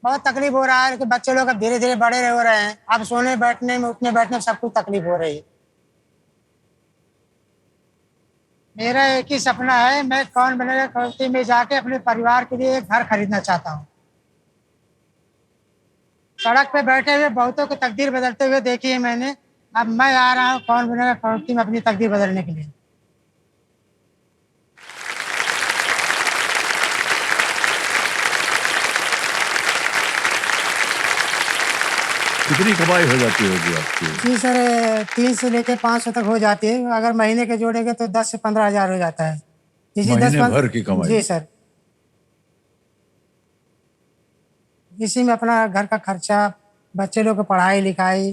बहुत तकलीफ हो रहा है कि बच्चे लोग अब धीरे धीरे बड़े हो रहे हैं, अब सोने बैठने में उठने बैठने में सब कुछ तकलीफ हो रही है। मेरा एक ही सपना है, मैं कौन बनेगा करोड़पति में जाके अपने परिवार के लिए एक घर खरीदना चाहता हूँ। सड़क पे बैठे हुए बहुतों की तकदीर बदलते हुए देखी है मैंने, अब मैं आ रहा हूँ कौन बनेगा करोड़पति में अपनी तकदीर बदलने के लिए। कितनी कमाई हो जाती होगी आपकी? जी सर, 3 से लेके 500 तक हो जाती है। अगर महीने के जोड़ेंगे तो 10 से 15 हजार हो जाता है। महीने भर की कमाई? जी सर। इसी में अपना घर का खर्चा, बच्चे लोग की पढ़ाई लिखाई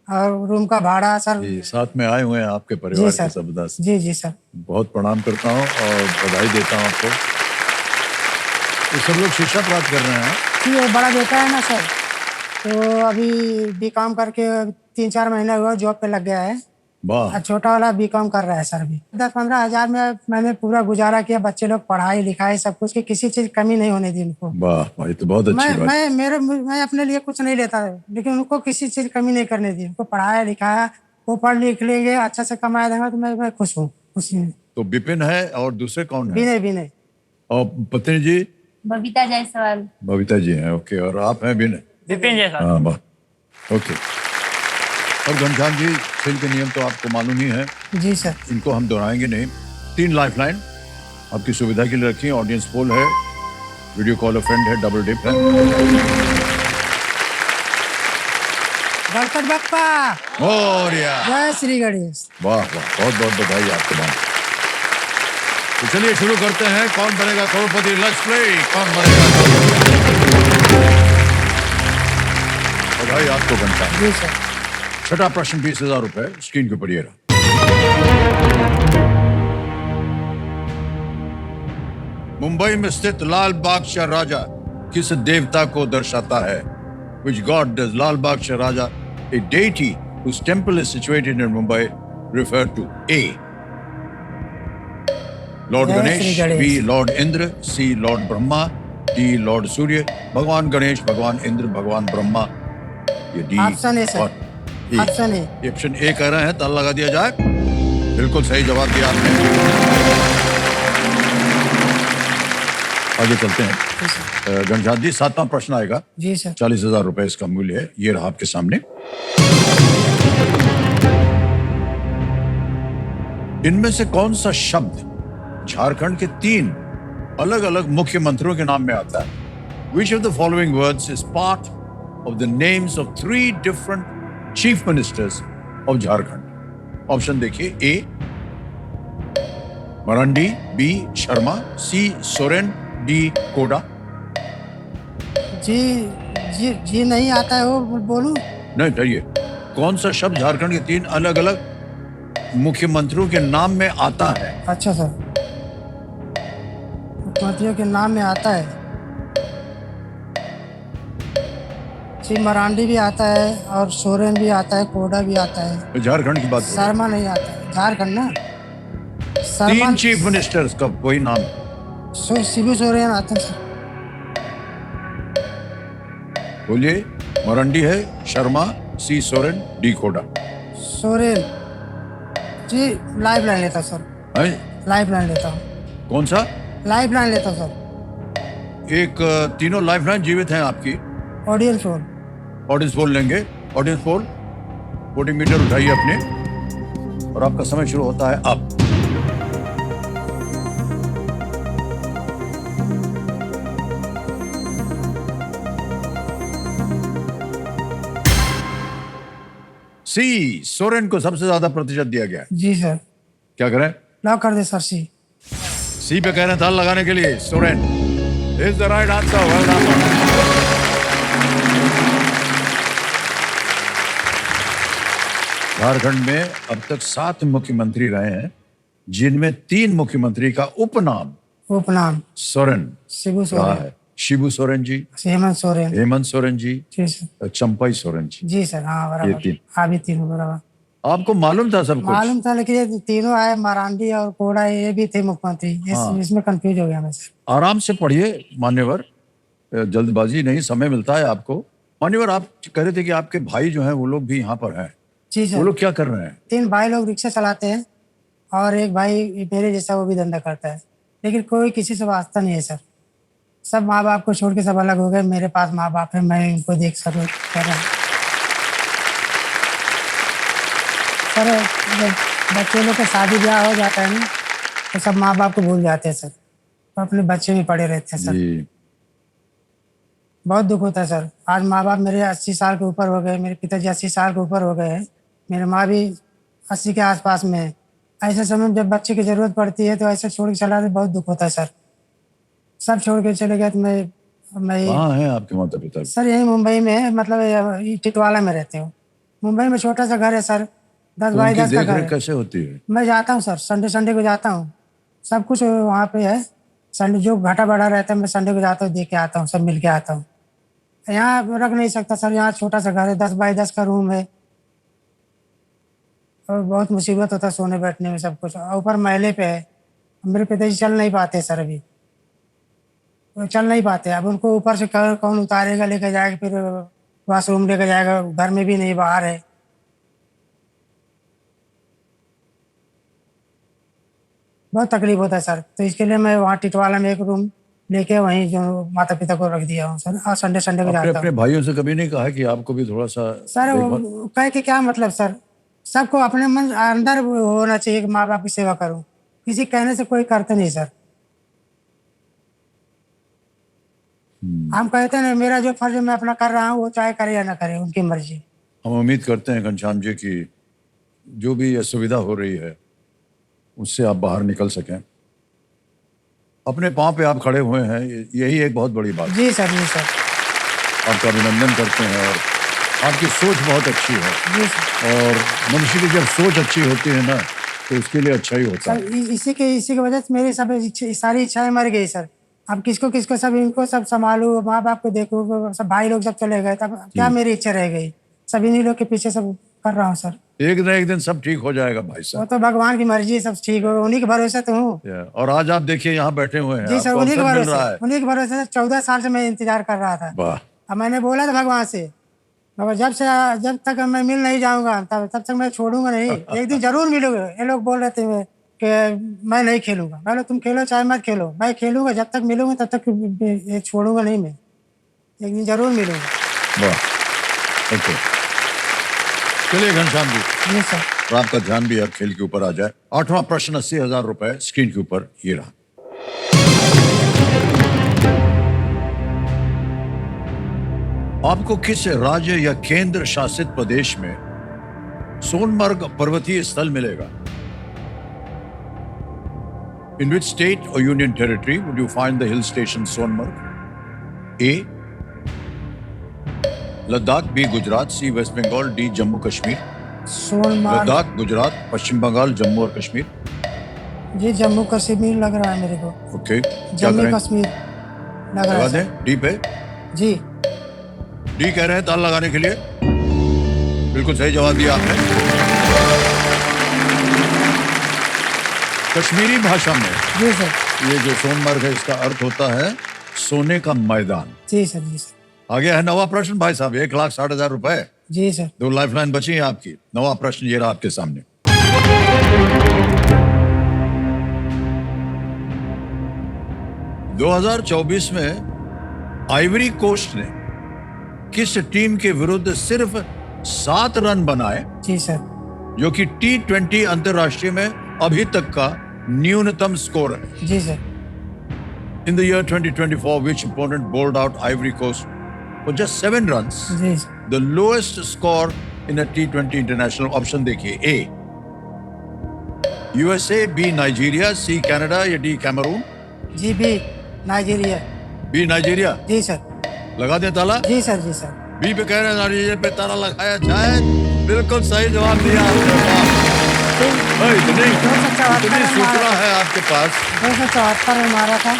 और रूम का भाड़ा सर। जी, साथ में आए हुए हैं आपके परिवार के सदस्य। जी जी सर। बहुत प्रणाम करता हूँ और बधाई देता हूँ आपको। ये सब लोग शिक्षा प्राप्त कर रहे हैं? जी, वो बड़ा बेटा है ना सर, तो अभी बीकॉम करके 3-4 महीना हुआ जॉब पे लग गया है। वाह। और छोटा वाला बीकॉम कर रहा है सर अभी। 10-15 हजार में मैंने पूरा गुजारा किया, बच्चे लोग पढ़ाई लिखाई सब कुछ की किसी चीज कमी नहीं होने दी उनको। वाह भाई, तो बहुत अच्छी बात। मैं अपने लिए कुछ नहीं लेता है, लेकिन उनको किसी चीज कमी नहीं करने दी। उनको पढ़ाया लिखाया, वो पढ़ लिख लेंगे, अच्छा से कमाया देगा, तो मैं खुश हूँ खुशी में। तो विपिन है और दूसरे कौन है? विनय। और पत्नी जी? बबीता जायसवाल। बबीता जी हैं, ओके। और आप हैं विनय? विपिन जायसवाल। हाँ वाह, ओके। और घनश्याम जी, खेल के नियम तो आपको मालूम ही है, जी सर। इनको हम दोहराएंगे नहीं। 3 लाइफलाइन आपकी सुविधा के लिए रखी है। ऑडियंस पोल है, वीडियो कॉल अ फ्रेंड है, डबल डिप है। गणपति बप्पा और यार जय श्री गणेश। वाह वाह, बहुत बहुत बधाई आपको। बात तो चलिए शुरू करते हैं। कौन बनेगा करोड़पति? Let's play. कौन बनेगा करोड़पति? बधाई आपको घनश्याम। जी सर। छठा प्रश्न 20,000 रुपए स्क्रीन के ऊपर ये रहा। मुंबई में स्थित लाल बादशाह राजा किस देवता को दर्शाता है? Which god does Lal Baksha Raja, a deity whose temple is situated in Mumbai, refer to? A. Lord जय Ganesh, Shri Ganesh. B. Lord Indra, C. Lord Brahma, D. Lord Surya। भगवान गणेश, भगवान इंद्र, भगवान ब्रह्मा। ये डी ऑप्शन ए सर। और ए। Option A. ऑप्शन ए कह रहे हैं, ताला लगा दिया जाए। बिल्कुल सही जवाब दिया आपने। आगे चलते हैं। जी सर। घनश्याम जी, 7वां प्रश्न आएगा। जी सर। 40,000 रुपए इसका मूल्य है। ये रहा आपके सामने। इनमें से कौन सा शब्द झारखंड के 3 अलग अलग मुख्यमंत्रियों के नाम में आता है? Which of the following words is part of the names of 3 different chief ministers of Jharkhand? Option देखिए। ए मरांडी, बी शर्मा, सी सोरेन, डी कोडा। जी जी जी नहीं आता है वो बोलूं? नहीं चाहिए। कौन सा शब्द झारखंड के 3 अलग अलग मुख्यमंत्रियों के नाम में आता है? अच्छा सर। मुख्यमंत्रियों के नाम में आता है। जी मरांडी भी आता है और सोरेन भी आता है, कोडा भी आता है। झारखंड की बात करें। शर्मा नहीं आता है। झारखंड ना। 3 चीफ मिनिस्टर्स का वही नाम। शिबू सोरेन आता है सर। बोलिए। मरांडी है, शर्मा, सी सोरेन, डी कोडा। सोरेन। जी लाइफ लाइन लेता हूँ सर। है? लाइफ लाइन लेता हूँ। कौन सा? लाइफ लाइन लेता हूँ सर। एक तीनों लाइफलाइन जीवित हैं आपकी। Audience phone. ऑडियंस पोल लेंगे। ऑडियंस पोल, वोटिंग मीटर उठाइए अपने और आपका समय शुरू होता है अब। सी सोरेन को सबसे ज्यादा प्रतिशत दिया गया है। जी सर। क्या करें? लॉक कर दे सर। सी। सी पे कह रहे हैं ताल लगाने के लिए। Soren is the right answer. Well done. Jharkhand में अब तक 7 मुख्यमंत्री रहे हैं, जिनमें 3 मुख्यमंत्री का उपनाम सोरेन शिबू रहा सोरेन। है। शिबू सोरेन जी, हेमंत सोरेन। हेमंत सोरेन जी, जी सर। चंपाई सोरेन जी। जी सर। हाँ ये बराबर। 3 हाँ भी तीनों बराबर। आपको मालूम था सब कुछ? मालूम था, लेकिन ये तीनों आए, मरांडी और कोड़ा, ये भी थे मुख्यमंत्री। इसमें कंफ्यूज हो गया मैं सर। आराम से पढ़िए मान्यवर, जल्दबाजी नहीं, समय मिलता है आपको। मान्यवर, आप कह रहे थे कि आपके भाई जो हैं वो लोग भी यहाँ पर हैं। जी वो सर। लोग क्या कर रहे हैं? 3 भाई लोग रिक्शा चलाते हैं और एक भाई मेरे जैसा वो भी धंधा करता है, लेकिन कोई किसी से वास्ता नहीं है सर। सब माँ बाप को छोड़ के सब अलग हो गए। मेरे पास माँ बाप है, मैं उनको देख सर कर रहा हूँ सर। जब बच्चे लोग का शादी ब्याह हो जाता है ना, तो सब माँ बाप को भूल जाते हैं सर, तो अपने बच्चे में पड़े रहते हैं सर। जी। बहुत दुख होता है सर। आज माँ बाप मेरे 80 साल के ऊपर हो गए, मेरे पिताजी 80 साल के ऊपर हो गए हैं, मेरे माँ भी 80 के आसपास में है। ऐसे समय में जब बच्चे की जरूरत पड़ती है तो ऐसे छोड़ के चला, बहुत दुख होता है सर। सब छोड़ के चले गए तो मैं कहाँ हैं आपके माता पिता? सर यही मुंबई में है, मतलब टिटवाला में रहते हो। मुंबई में छोटा सा घर है सर, 10 बाई 10 का घर है। कैसे होती है? मैं जाता हूँ सर, संडे को जाता हूँ। सब कुछ वहाँ पे है। संडे जो घाटा बढ़ा रहता है, मैं संडे को जाता हूँ, देख के आता हूँ, सब मिल के आता हूँ। यहाँ रख नहीं सकता सर, यहाँ छोटा सा घर है, 10 बाई 10 का रूम है और बहुत मुसीबत होता है सोने बैठने में, सब कुछ। ऊपर महले पे है। मेरे पिताजी चल नहीं पाते सर, अभी वो चल नहीं पाते। अब उनको ऊपर से कौन उतारेगा, लेकर जाएगा, फिर वॉशरूम लेकर जाएगा, घर में भी नहीं, बाहर है। बहुत तकलीफ होता है सर। तो इसके लिए मैं वहाँ टिटवाला में एक रूम लेके वहीं जो माता पिता को रख दिया हूँ सर, और संडे संडे को अपने जाता अपने हूँ। भाइयों से कभी नहीं कहा कि आपको भी थोड़ा सा सर देखभाल? वो कहे कि क्या मतलब सर, सबको अपने मन अंदर होना चाहिए कि माँ बाप की सेवा करूँ, किसी कहने से कोई करते नहीं सर। हम कहते हैं मेरा जो फर्ज मैं अपना कर रहा हूँ, वो चाहे करे या ना करे, उनकी मर्जी। हम उम्मीद करते हैं घनश्याम जी की जो भी असुविधा हो रही है उससे आप बाहर निकल सकें, अपने पांव पे आप खड़े हुए हैं, यही एक बहुत बड़ी बात है। जी सर, जी सर, आपका अभिनंदन करते हैं और आपकी सोच बहुत अच्छी है, जी सर। और मनुष्य की जब सोच अच्छी होती है ना तो उसके लिए अच्छा ही होता सर है। इसी की वजह से मेरी सब सारी इच्छाएं मर गई सर। अब किसको सब इनको सब संभालू, माँ बाप को देखूँ, सब भाई लोग सब चले गए, तब क्या मेरी इच्छा रह गई। सब इन्हीं लोग के पीछे सब कर रहा हूँ सर। एक न एक दिन सब ठीक हो जाएगा भाई वो साहब। तो भगवान की मर्जी है, सब ठीक हो, उन्हीं के भरोसे तो हूँ। और आज आप देखिए यहाँ बैठे हुए हैं, जी सर, आपको उन्हीं के अवसर मिल भरोसे, रहा है। उन्हीं के भरोसे 14 साल से मैं इंतजार कर रहा था। वाह, अब मैंने बोला था भगवान से, मगर जब तक मैं मिल नहीं जाऊंगा तब तक मैं छोड़ूंगा नहीं। एक दिन जरूर मिलूंगा। ये लोग बोल रहे थे कि मैं नहीं खेलूंगा, मैं बोला तुम खेलो चाहे मत खेलो, मैं खेलूंगा, जब तक मिलूंगा तब तक ये छोड़ूंगा नहीं मैं, एक दिन जरूर मिलूंगा। वाह, ओके, चलिए घनश्याम जी, जी सर। और आपका ध्यान भी अब खेल के ऊपर आ जाए। 8वां प्रश्न 80,000 रुपए स्क्रीन के ऊपर ये रहा। आपको किस राज्य या केंद्र शासित प्रदेश में सोनमर्ग पर्वतीय स्थल मिलेगा? In which state or union territory would you find the hill station Sonmarg? A. Ladakh, B. Gujarat, C. West Bengal, D. Jammu Kashmir. Sonmarg, Ladakh, Gujarat, पश्चिम बंगाल, जम्मू और कश्मीर। जी जम्मू कश्मीर लग रहा है मेरे को। ओके, क्या जम्मू करें? कश्मीर लग रहा लगा है दें डी पे? सर। जी डी कह रहे हैं ताल लगाने के लिए। बिल्कुल सही जवाब दिया आपने। कश्मीरी भाषा में जी सर। ये जो सोनमर्ग है इसका अर्थ होता है सोने का मैदान। जी सर, जी सर। आ गया है 9वां प्रश्न भाई साहब, 1,60,000 रुपए। जी सर। 2 लाइफलाइन बची है आपकी। 9वां प्रश्न ये रहा आपके सामने। ...2024 में आइवरी कोस्ट ने किस टीम के विरुद्ध सिर्फ 7 रन बनाए, जी सर। जो कि T20 अंतरराष्ट्रीय में अभी तक का न्यूनतम स्कोर है? जी sir. In the year 2024, which opponent bowled out Ivory Coast for just 7 runs, जी sir. the lowest score in a T20 international? Option देखिए, A USA, B Nigeria, C Canada या D कैमरून? जी बी नाइजीरिया। B Nigeria. जी सर। लगा दें ताला? जी सर, जी सर। बी पे कह रहे हैं नाइजीरिया पे ताला लगाया जाए। बिल्कुल सही जवाब दिया आपने। इतनी सूचना है आपके पास। 274 में मारा था,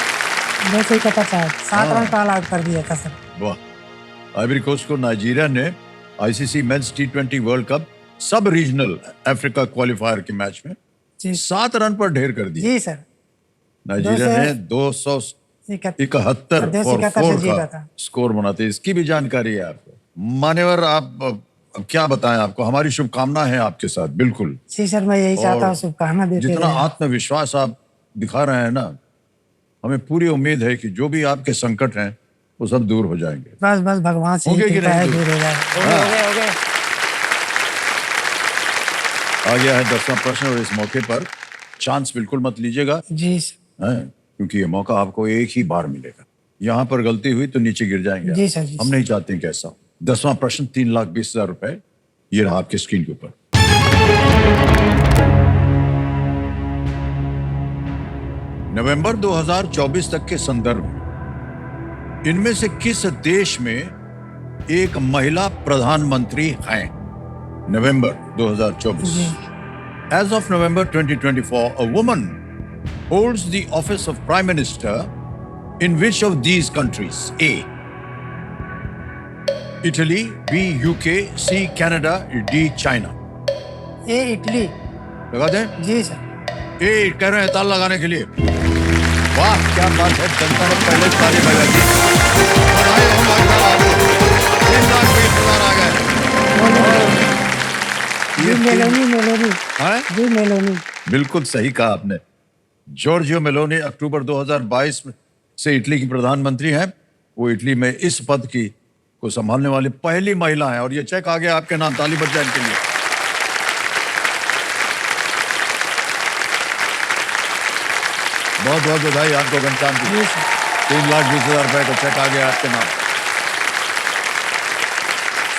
251 7 रन का आउट कर दिया था सर। वाह, आइवरी कोस्ट को नाइजीरिया ने ICC men's T20 world cup सब रीजनल अफ्रीका क्वालिफायर के मैच में जी 7 रन पर ढेर कर दिया। जी सर। नाइजीरिया ने 271 और 4 का स्कोर बनाते। इसकी भी जानकारी है आपको। मान्यवर, आप अब क्या बताएं आपको, हमारी शुभकामना है आपके साथ। बिल्कुल जी सर, मैं यही चाहता हूँ, शुभकामना देते जितना रहें। आत्मविश्वास आप दिखा रहे हैं ना, हमें पूरी उम्मीद है कि जो भी आपके संकट हैं वो सब दूर हो जाएंगे। बस बस भगवान से होंगे कि कृपा है, नहीं दूर हो जाए। हो गए। आ गया है 10वां प्रश्न, और इस मौके पर चांस बिल्कुल मत लीजिएगा, जी सर। हैं? क्योंकि ये मौका आपको एक ही बार मिलेगा। यहाँ पर गलती हुई तो नीचे गिर जाएंगे। जी सर, जी हम सर। नहीं चाहते कि ऐसा हो। 10वां प्रश्न 3,20,000 रुपए, ये रहा आपके स्क्रीन के ऊपर। नवंबर 2024 तक के संदर्भ में इनमें से किस देश में एक महिला प्रधानमंत्री हैं? नवंबर 2024। As of November 2024, a woman holds the office of Prime Minister in which of these countries? A. Italy, B. UK, C. Canada, D. China. A Italy. लगा दें? जी सर। ए कह रहे हैं ताल लगाने के लिए। वाह, क्या बात है, जनता ने पहले ताली बजा दी। बधाई हो भाई साहब आपको। 3,20,000 आ गए। जी मेलोनी, मेलोनी। हैं? जी मेलोनी। बिल्कुल सही कहा आपने। जॉर्जियो मेलोनी अक्टूबर 2022 में से इटली की प्रधानमंत्री हैं। वो इटली में इस पद की को संभालने वाली पहली महिला है। और ये चेक आ गया आपके नाम, ताली बज जाए इनके लिए। बहुत बहुत बधाई आपको घनश्याम जी। 3,20,000 रुपए का चेक आ गया आपके नाम।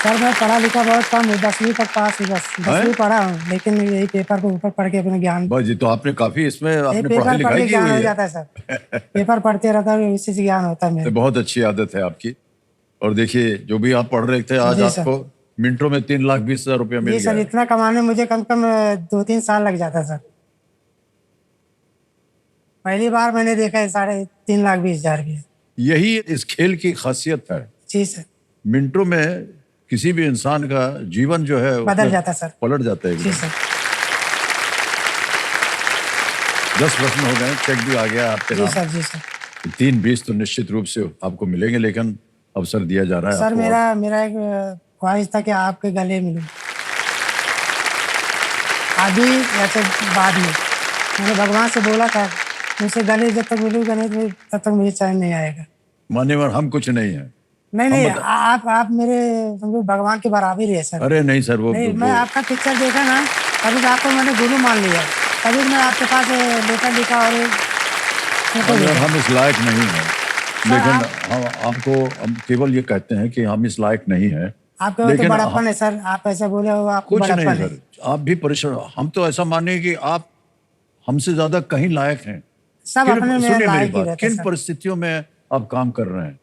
सर मैं पढ़ा लिखा बहुत कम हूँ, 10वीं तक पास हूँ, बस 10वीं पढ़ा हूँ, लेकिन यही पेपर को ऊपर पढ़ के अपने ज्ञान, बस जी, तो आपने काफी इसमें आपने पढ़ाई पेपर पढ़ लिखाई के की ज्ञान हुई हो है। जाता है सर। पेपर पढ़ते रहता है, इससे ज्ञान होता है तो मेरे। बहुत अच्छी आदत है आपकी। और देखिए जो भी आप पढ़ रहे थे, आज जी सर। आपको मिनटों में 3,20,000 रुपया मिल जी गया सर, है। इतना कमाने मुझे कम से कम 2-3 साल लग जाता सर। पहली बार मैंने देखा है 3,20,000 की। यही इस खेल की खासियत है। जी सर। मिनटों में किसी भी इंसान का जीवन जो है बदल जाता है सर। पलट जाता है जी एकदम। सर। 10 प्रश्न हो गए, चेक भी आ गया आपके जी नाम। सर। जी सर। 3,20 तो निश्चित रूप से आपको मिलेंगे, लेकिन अवसर दिया जा रहा है सर आपको। मेरा एक ख्वाहिश था कि आपके गले मिलूं, अभी या फिर बाद में। मैंने भगवान से बोला था, मुझसे गले जब तक मिलूंगा नहीं तो तब तक मुझे चैन नहीं आएगा। मान्यवर हम कुछ नहीं है। नहीं, आप मेरे समझो भगवान के बराबर ही है सर। अरे नहीं सर, वो नहीं, मैं आपका पिक्चर देखा ना, तभी आपको मैंने गुरु मान लिया, तभी मैं आपके पास लेटर लिखा और फोटो मान्यवर भेजा। हम इस लायक नहीं है, लेकिन हम आपको केवल ये कहते हैं कि हम इस लायक नहीं है। आपके वो तो बड़प्पन है सर, आप ऐसे बोले हो, आपको कुछ नहीं बड़प्पन है। सर, आप भी परिश्रम, हम तो ऐसा माने कि आप हमसे ज्यादा कहीं लायक हैं। सब अपने में सुनिए मेरी लायक ही बात, रहते हैं किन सर। परिस्थितियों में आप काम कर रहे हैं।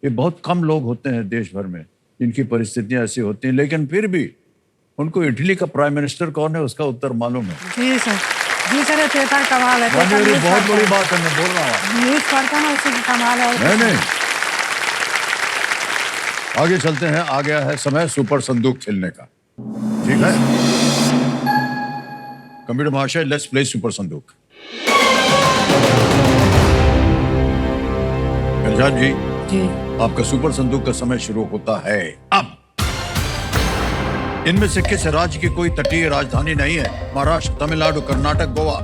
ये बहुत कम लोग होते हैं देश भर में जिनकी परिस्थितियां ऐसी होती हैं, लेकिन फिर भी उनको इटली का प्राइम मिनिस्टर कौन है उसका उत्तर मालूम है। जी सर। जी सर, ये पेपर कमाल है। मानिए, पेपर ये न्यूज़ बहुत पढ़ता बड़ी है। बात है, मैं बोल रहा हूँ। न्यूज़ पढ़ता ना, उससे कमाल है। नहीं नहीं, आगे चलते हैं। आ गया है समय सुपर संदूक खेलने का, ठीक है। कंप्यूटर महाशय, लेट्स प्ले सुपर संदूक। घनश्याम जी, जी आपका सुपर संदूक का समय शुरू होता है अब। इनमें से किस राज्य की कोई तटीय राजधानी नहीं है? महाराष्ट्र, तमिलनाडु, कर्नाटक, गोवा।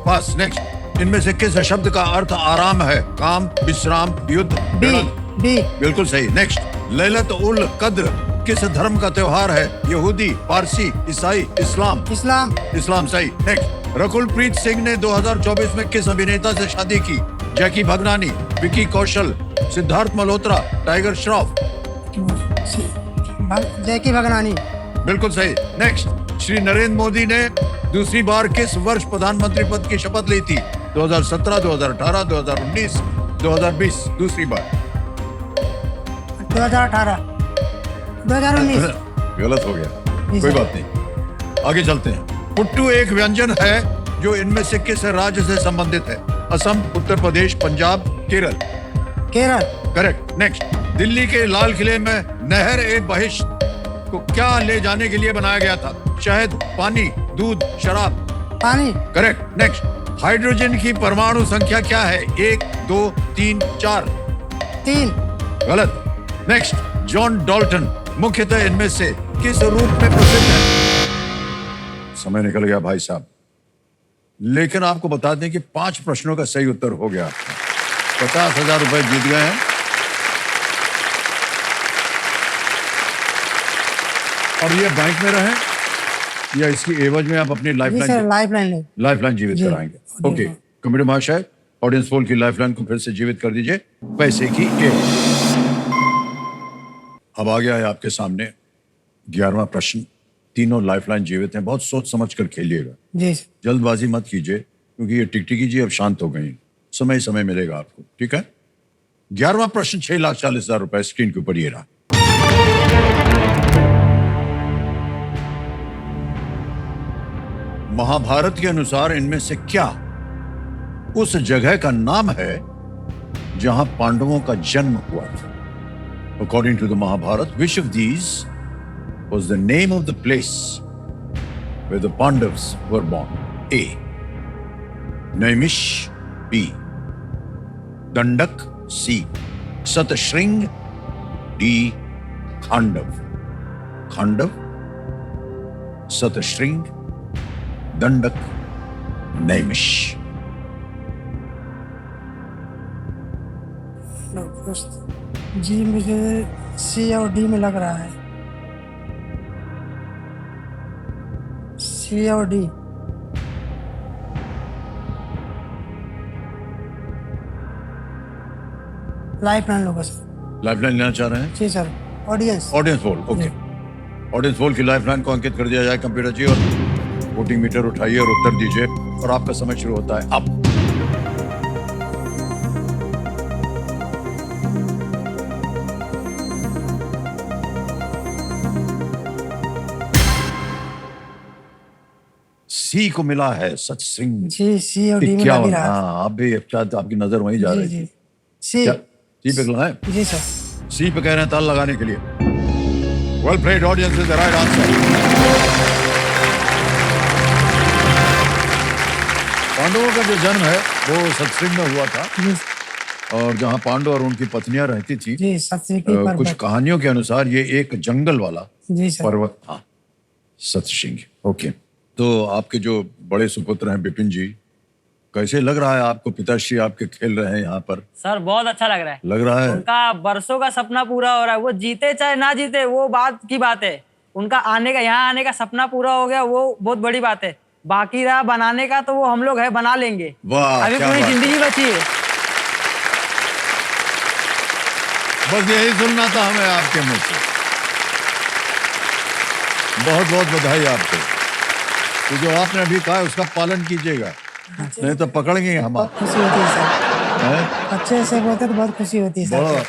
पास। नेक्स्ट। इनमें से किस शब्द का अर्थ आराम है? काम, विश्राम, युद्ध, बी। बिल्कुल सही। नेक्स्ट। लैलत उल कद्र किस धर्म का त्योहार है? यहूदी, पारसी, ईसाई, इस्लाम। इस्लाम। इस्लाम सही। नेक्स्ट। रकुल प्रीत सिंह ने 2024 में किस अभिनेता से शादी की? जैकी भगनानी, विकी कौशल, सिद्धार्थ मल्होत्रा, टाइगर श्रॉफ। जैकी भगनानी। बिल्कुल सही। नेक्स्ट। श्री नरेंद्र मोदी ने दूसरी बार किस वर्ष प्रधानमंत्री पद की शपथ ली थी? 2017, 2018, 2019, 2020। दूसरी बार 2018, 2019। गलत हो गया, कोई बात नहीं, आगे चलते हैं। पुट्टू एक व्यंजन है जो इनमें से किस राज्य से संबंधित है? असम, उत्तर प्रदेश, पंजाब, केरल। केरल। करेक्ट। नेक्स्ट। दिल्ली के लाल किले में नहर ए बहिश्त को क्या ले जाने के लिए बनाया गया था? शहद, पानी, दूध, शराब। पानी। करेक्ट। नेक्स्ट। हाइड्रोजन की परमाणु संख्या क्या है? 1, 2, 3, 4। 3। गलत। नेक्स्ट। जॉन डॉल्टन मुख्यतः इनमें से किस रूप में प्रसिद्ध है? समय निकल गया भाई साहब, लेकिन आपको बता दें कि 5 प्रश्नों का सही उत्तर हो गया। 50,000 रुपए जीत गए हैं। और ये बैंक में रहे या इसकी एवज में आप अपनी लाइफलाइन जीवित कराएंगे? ओके, कंप्यूटर महाशय, ऑडियंस पोल की लाइफलाइन को फिर से जीवित कर दीजिए। पैसे की एवज। अब आ गया है आपके सामने 11वां प्रश्न। तीनों लाइफलाइन जीवित हैं, बहुत सोच समझ कर खेलिएगा। जी। जल्दबाजी मत कीजिए, क्योंकि ये टिकटिकी जी अब शांत हो गई। समय मिलेगा आपको, ठीक है। 11वां प्रश्न 6,40,000 रुपए स्क्रीन के ऊपर ये रहा। महाभारत के अनुसार इनमें से क्या उस जगह का नाम है जहां पांडवों का जन्म हुआ था? According to the Mahabharata, which of these was the name of the place where the Pandavas were born? A. Naimish. B. Dandak. C. Satashring. D. Khandav. Khandav, Satashring, दंडक नैमिष। जी मुझे सी और डी में लग रहा है, सी और डी। लाइफ लाइन लोगों सर। लाइफ लाइन लेना चाह रहे हैं? जी sir. Audience audience poll, okay. Audience poll की लाइफ लाइन को अंकित कर दिया जाए कंप्यूटर जी, और वोटिंग मीटर उठाइए और उत्तर दीजिए, और आपका समय शुरू होता है अब। सी को मिला है सच सिंह। जी सी और डी में लग इक्यावन। रहा है। हाँ, आप भी शायद आपकी नजर वहीं जा जी रही जी थी। सी। क्या सी पे लगाएं? जी सर। सी पे कह रहे हैं ताल लगाने के लिए। Well played, audience is the right answer. पांडवों का जो जन्म है वो सत्संग में हुआ था, जी और जहाँ पांडव और उनकी पत्नियां रहती थी, जी सत्संगी कुछ पर्वत। कहानियों के अनुसार ये एक जंगल वाला जी सर। पर्वत था, सतसिंह। ओके, तो आपके जो बड़े सुपुत्र हैं बिपिन जी, कैसे लग रहा है आपको? पिताश्री आपके खेल रहे हैं यहाँ पर। सर बहुत अच्छा लग रहा है। लग रहा है उनका बरसों का सपना पूरा हो रहा है। वो जीते चाहे ना जीते वो बात की बात है, उनका आने का, यहाँ आने का सपना पूरा हो गया, वो बहुत बड़ी बात है। बाकी रहा बनाने का, तो वो हम लोग है बना लेंगे। वाह, अभी क्या पूरी बात है। जिंदगी बची है। बस यही सुनना था हमें आपके मुंह से। बहुत बहुत बधाई आपको। तो जो आपने अभी कहा उसका पालन कीजिएगा, नहीं तो पकड़ेंगे हम बहुत खुशी होती है सर। हैं? अच्छे से बोलते तो बहुत खुशी होती है सर। बहुत।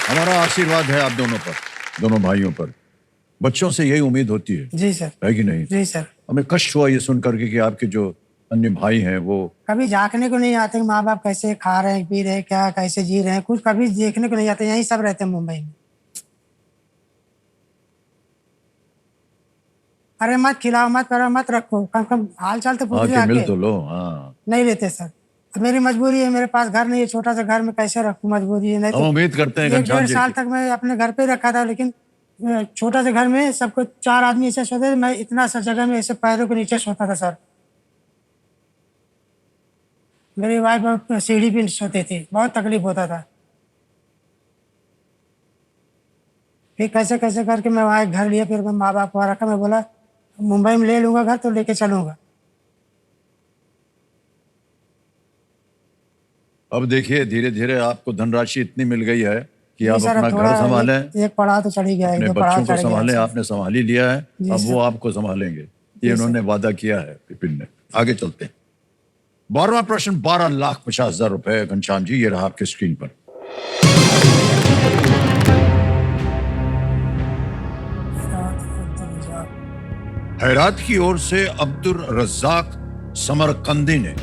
हमारा आशीर्वाद है आप दोनों पर, दोनों भाइयों पर। बच्चों से यही उम्मीद होती है जी सर। कि नहीं? जी सर। हमें कष्ट हुआ ये सुन करके कि आपके जो अन्य भाई हैं वो कभी झांकने को नहीं आते माँ बाप कैसे खा रहे हैं, पी रहे हैं, क्या कैसे जी रहे हैं, कुछ कभी देखने को नहीं आते। यही सब रहते हैं मुंबई में। अरे मत खिलाओ, मत करो, मत रखो, कम कम हाल चाल तो पूछ आके मिल आके। तो लो। हाँ, नहीं लेते सर। अब मेरी मजबूरी है, मेरे पास घर नहीं है, छोटा सा घर में कैसे रखूं, मजबूरी है। नहीं हम तो उम्मीद करते हैं 1-1.5 साल तक मैं अपने घर पे रखा था, लेकिन छोटा सा घर में सबको 4 आदमी ऐसे सोते थे, मैं इतना सा जगह में ऐसे पैरों के नीचे सोता था सर। मेरी वाइफ सीढ़ी पे सोते थे, बहुत तकलीफ होता था। फिर कैसे कैसे करके मैं वहाँ एक घर लिया, फिर मैं माँ बाप को रखा। मैं बोला मुंबई में ले लूंगा घर तो लेके चलूंगा। अब देखिए धीरे धीरे आपको धनराशि इतनी मिल गई है कि आप जी सर, अपना अब थोड़ा घर संभालें, एक पढ़ा तो चढ़ ही गया, अपने एक पढ़ा बच्चों को चढ़ गया संभालें। सर। आपने संभाल ही लिया है, जी अब सर। वो आपको संभालेंगे, ये जी उन्होंने वादा किया है विपिन ने। आगे चलते हैं। 12वां प्रश्न 12,50,000 रुपए। घनश्याम जी, ये रहा आपके स्क्रीन पर। हैरात की ओर से अब्दुल रज्जाक समरकंदी ने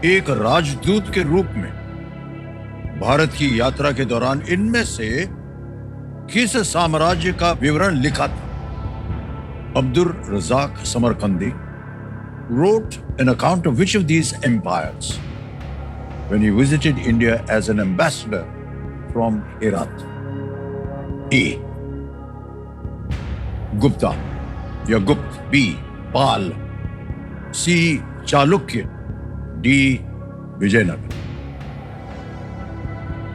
एक राजदूत के रूप में भारत की यात्रा के दौरान इनमें से किस साम्राज्य का विवरण लिखा था? Abdul Razzaq Samarqandi wrote an account of which of these empires when he visited India as an ambassador from Herat? A. Gupta या गुप्त, B. पाल, C. चालुक्य, D. विजयनगर।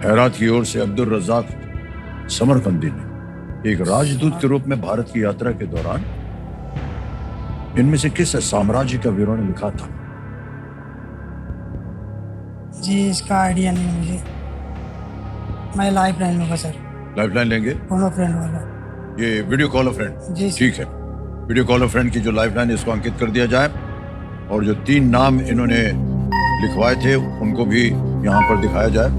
हैरात की ओर से अब्दुल रज्जाक समरकंदी ने एक राजदूत के रूप में भारत की यात्रा के दौरान इनमें से किस साम्राज्य का विवरण लिखा था? जी इसका आइडिया नहीं है मुझे। मैं लाइफ लाइन लूंगा सर। लाइफ लाइन लेंगे? फोनो फ्रेंड वाला। ये वीडियो कॉल फ्रेंड? जी सर। ठीक है, वीडियो कॉल फ्रेंड की जो लाइफ लाइन इसको अंकित कर दिया जाए, और जो 3 नाम इन्होंने लिखवाए थे उनको भी यहाँ पर दिखाया जाए।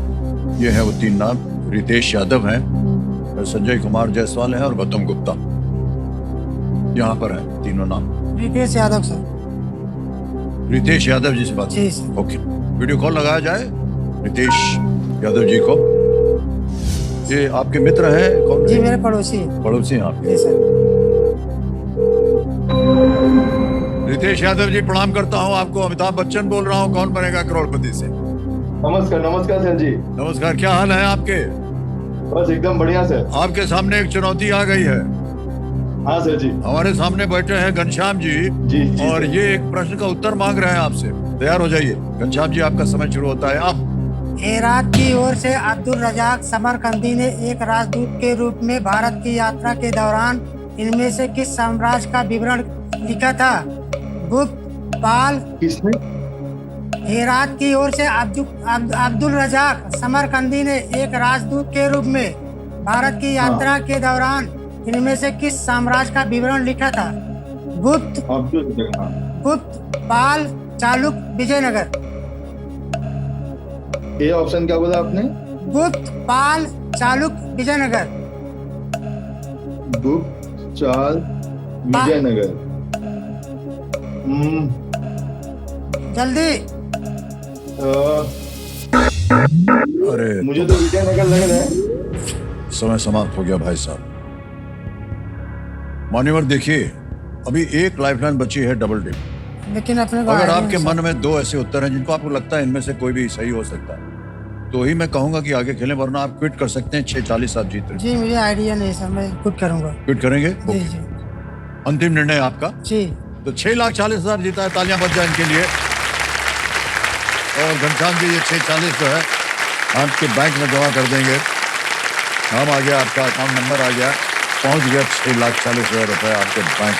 ये है वो 3 नाम। रितेश यादव हैं, संजय कुमार जायसवाल हैं और गौतम गुप्ता। यहाँ पर हैं तीनों नाम। रितेश यादव सर। रितेश यादव जी से बात? जी सर। ओके, वीडियो कॉल लगाया जाए रितेश यादव जी को। ये आपके मित्र हैं? कौन? जी मेरे पड़ोसी। पड़ोसी हैं आपके? जी सर। रितेश यादव जी, प्रणाम करता हूँ आपको। अमिताभ बच्चन बोल रहा हूँ, कौन बनेगा करोड़पति से। नमस्कार। नमस्कार सर जी। नमस्कार, क्या हाल है आपके? बस एकदम बढ़िया सर। आपके सामने एक चुनौती आ गई है। हाँ सर जी। हमारे सामने बैठे हैं घनश्याम जी, जी और सर। ये एक प्रश्न का उत्तर मांग रहे हैं आपसे। तैयार हो जाइए घनश्याम जी, आपका समय शुरू होता है अब। हेरात की ओर से अब्दुल रजाक समरकंदी ने एक राजदूत के रूप में भारत की यात्रा के दौरान इनमें से किस साम्राज्य का विवरण लिखा था? गुप्त, पाल। किसने? हेरात की ओर से अब्दुल रजाक समरकंदी ने एक राजदूत के रूप में भारत की यात्रा के दौरान इनमें से किस साम्राज्य का विवरण लिखा था? गुप्त, गुप्त, पाल, चालुक्य, विजयनगर। ये ऑप्शन क्या बोला आपने? गुप्त, पाल, चालुक्य, विजयनगर। गुप्त, चाल, विजयनगर। जल्दी। अरे मुझे तो विजयनगर लग रहा है। समय समाप्त हो गया भाई साहब। मान्यवर देखिए, अभी एक लाइफलाइन बची है डबल डिप। लेकिन अपने को अगर आइडिया आपके नहीं मन में दो ऐसे उत्तर हैं जिनको आपको लगता है इनमें से कोई भी सही हो सकता है, तो ही मैं कहूंगा कि आगे खेलें, वरना आप क्विट कर सकते हैं। 6:40 आप जीत रहे हैं। जी मुझे आइडिया नहीं सर, मैं कुछ करूंगा। क्विट करेंगे? जी जी अंतिम निर्णय आपका? जी। तो 6,40,000 जीता है, तालियां बज जाए इनके लिए। और घनश्याम जी ये 6:40 जो है आपके बैंक में जमा कर देंगे। नाम आ गया, आपका अकाउंट नंबर आ गया, पहुंच गया 6,40,000 रुपए आपके बैंक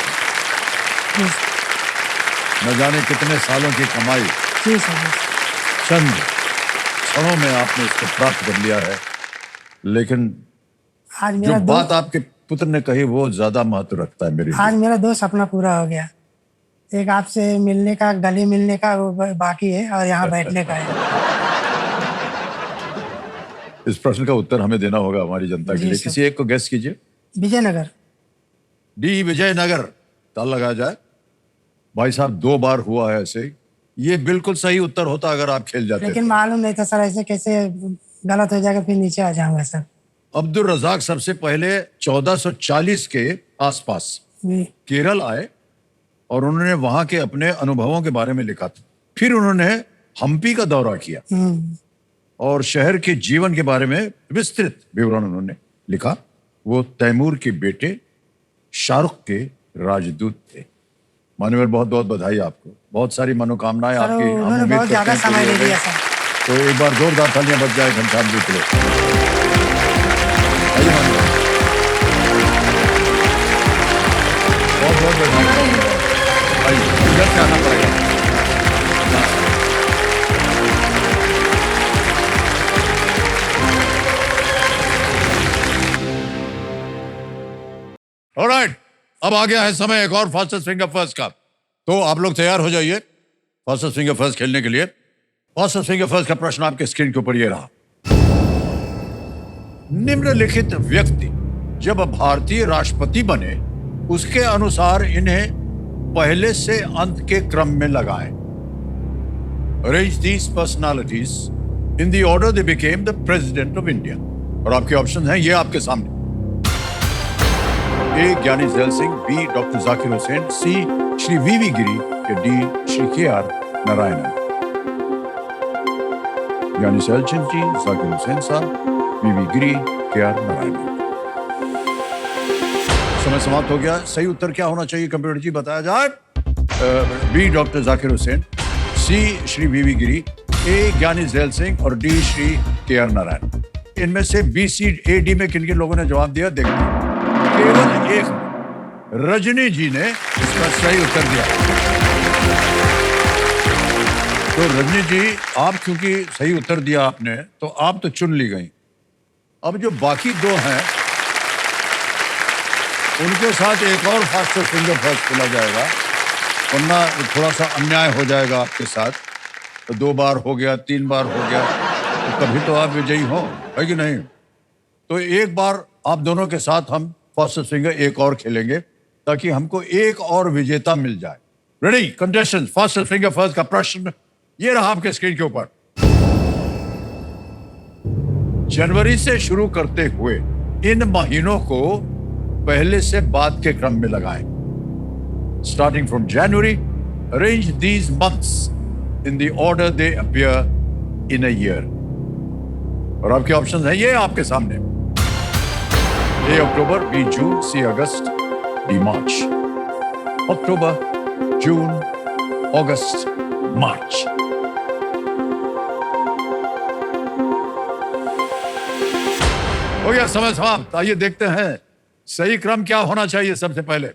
में। न जाने कितने सालों की कमाई जी सर। चंद क्षणों में आपने इसको प्राप्त कर लिया है। लेकिन आज जो मेरा बात आपके पुत्र ने कही वो ज्यादा महत्व रखता है मेरे लिए। आज मेरा दो सपना पूरा हो गया। एक आपसे मिलने का, गले मिलने का, वो बाकी है, और यहाँ बैठने का है। इस प्रश्न का उत्तर हमें देना होगा हमारी जनता के जी लिए। सर। किसी एक को गेस कीजिए। विजयनगर। डी विजयनगर। ताल लगाया जाए। भाई साहब 2 बार हुआ है ऐसे। ये बिल्कुल सही उत्तर होता अगर आप खेल जाते। लेकिन मालूम नहीं था सर, ऐसे कैसे गलत हो जाएगा, फिर नीचे आ जाऊंगा सर। अब्दुल रजाक सबसे पहले 1440 के आसपास जी। केरल आए और उन्होंने वहां के अपने अनुभवों के बारे में लिखा था। फिर उन्होंने हम्पी का दौरा किया और शहर के जीवन के बारे में विस्तृत विवरण उन्होंने लिखा। वो तैमूर के बेटे शाहरुख के राजदूत थे। मान्यवर बहुत बहुत बधाई आपको, बहुत सारी मनोकामनाएं सर, आपकी। हम उन्होंने उम्मीद बहुत करते ज्यादा हैं कि समय ये ले लिया रहे। सर। तो एक बार जोरदार तालियां बज जाए घनश्याम जी के लिए। आइए मान्यवर, बहुत बहुत बधाई। आइए, इधर से आना पड़ेगा। ऑलराइट, अब आ गया है समय एक और फास्टेस्ट फिंगर फर्स्ट का। तो आप लोग तैयार हो जाइए फास्टेस्ट फिंगर फर्स्ट खेलने के लिए। फास्टेस्ट फिंगर फर्स्ट का प्रश्न आपके स्क्रीन के ऊपर ये रहा। निम्नलिखित व्यक्ति जब भारतीय राष्ट्रपति बने उसके अनुसार इन्हें पहले से अंत के क्रम में लगाएं। Arrange these personalities in the order they became the president of India. और आपके ऑप्शन हैं ये आपके सामने। A Giani Zail Singh, B doctor Zakir Hussain, C Shri VV Giri, या D Shri KR Narayanan. Giani Zail Singh ji, Zakir Hussain Sahab, VV गिरी, KR नारायणन। समय समाप्त हो गया। सही उत्तर क्या होना चाहिए कंप्यूटर जी बताया जाए? B doctor Zakir Hussain, C Shri VV गिरी, ए ज्ञानी जैल सिंह और डी श्री KR नारायण। इनमें से बी सी ए डी में किन किन लोगों ने जवाब दिया देखते हैं। केवल एक रजनी जी ने इसका सही उत्तर दिया। तो रजनी जी, आप क्योंकि सही उत्तर दिया आपने तो आप तो चुन ली गई। अब जो बाकी दो हैं उनके साथ एक और फास्टेस्ट फिंगर फर्स्ट खेला जाएगा, वरना थोड़ा सा अन्याय हो जाएगा आपके साथ। तो 2 बार हो गया, 3 बार हो गया, तो कभी तो आप विजयी हो, है कि नहीं? तो एक बार आप दोनों के साथ हम फास्टेस्ट फिंगर एक और खेलेंगे ताकि हमको एक और विजेता मिल जाए। Ready contestant, fastest finger first का प्रश्न ये रहा आपके स्क्रीन के ऊपर। जनवरी से शुरू करते हुए इन महीनों को पहले से बाद के क्रम में लगाएं। Starting from January, arrange these months in the order they appear in a year. और आपके ऑप्शन हैं ये आपके सामने। A अक्टूबर, B जून, C अगस्त, डी मार्च, अक्टूबर, जून, अगस्त, मार्च। हो गया समय समाप्त। आइए देखते हैं सही क्रम क्या होना चाहिए। सबसे पहले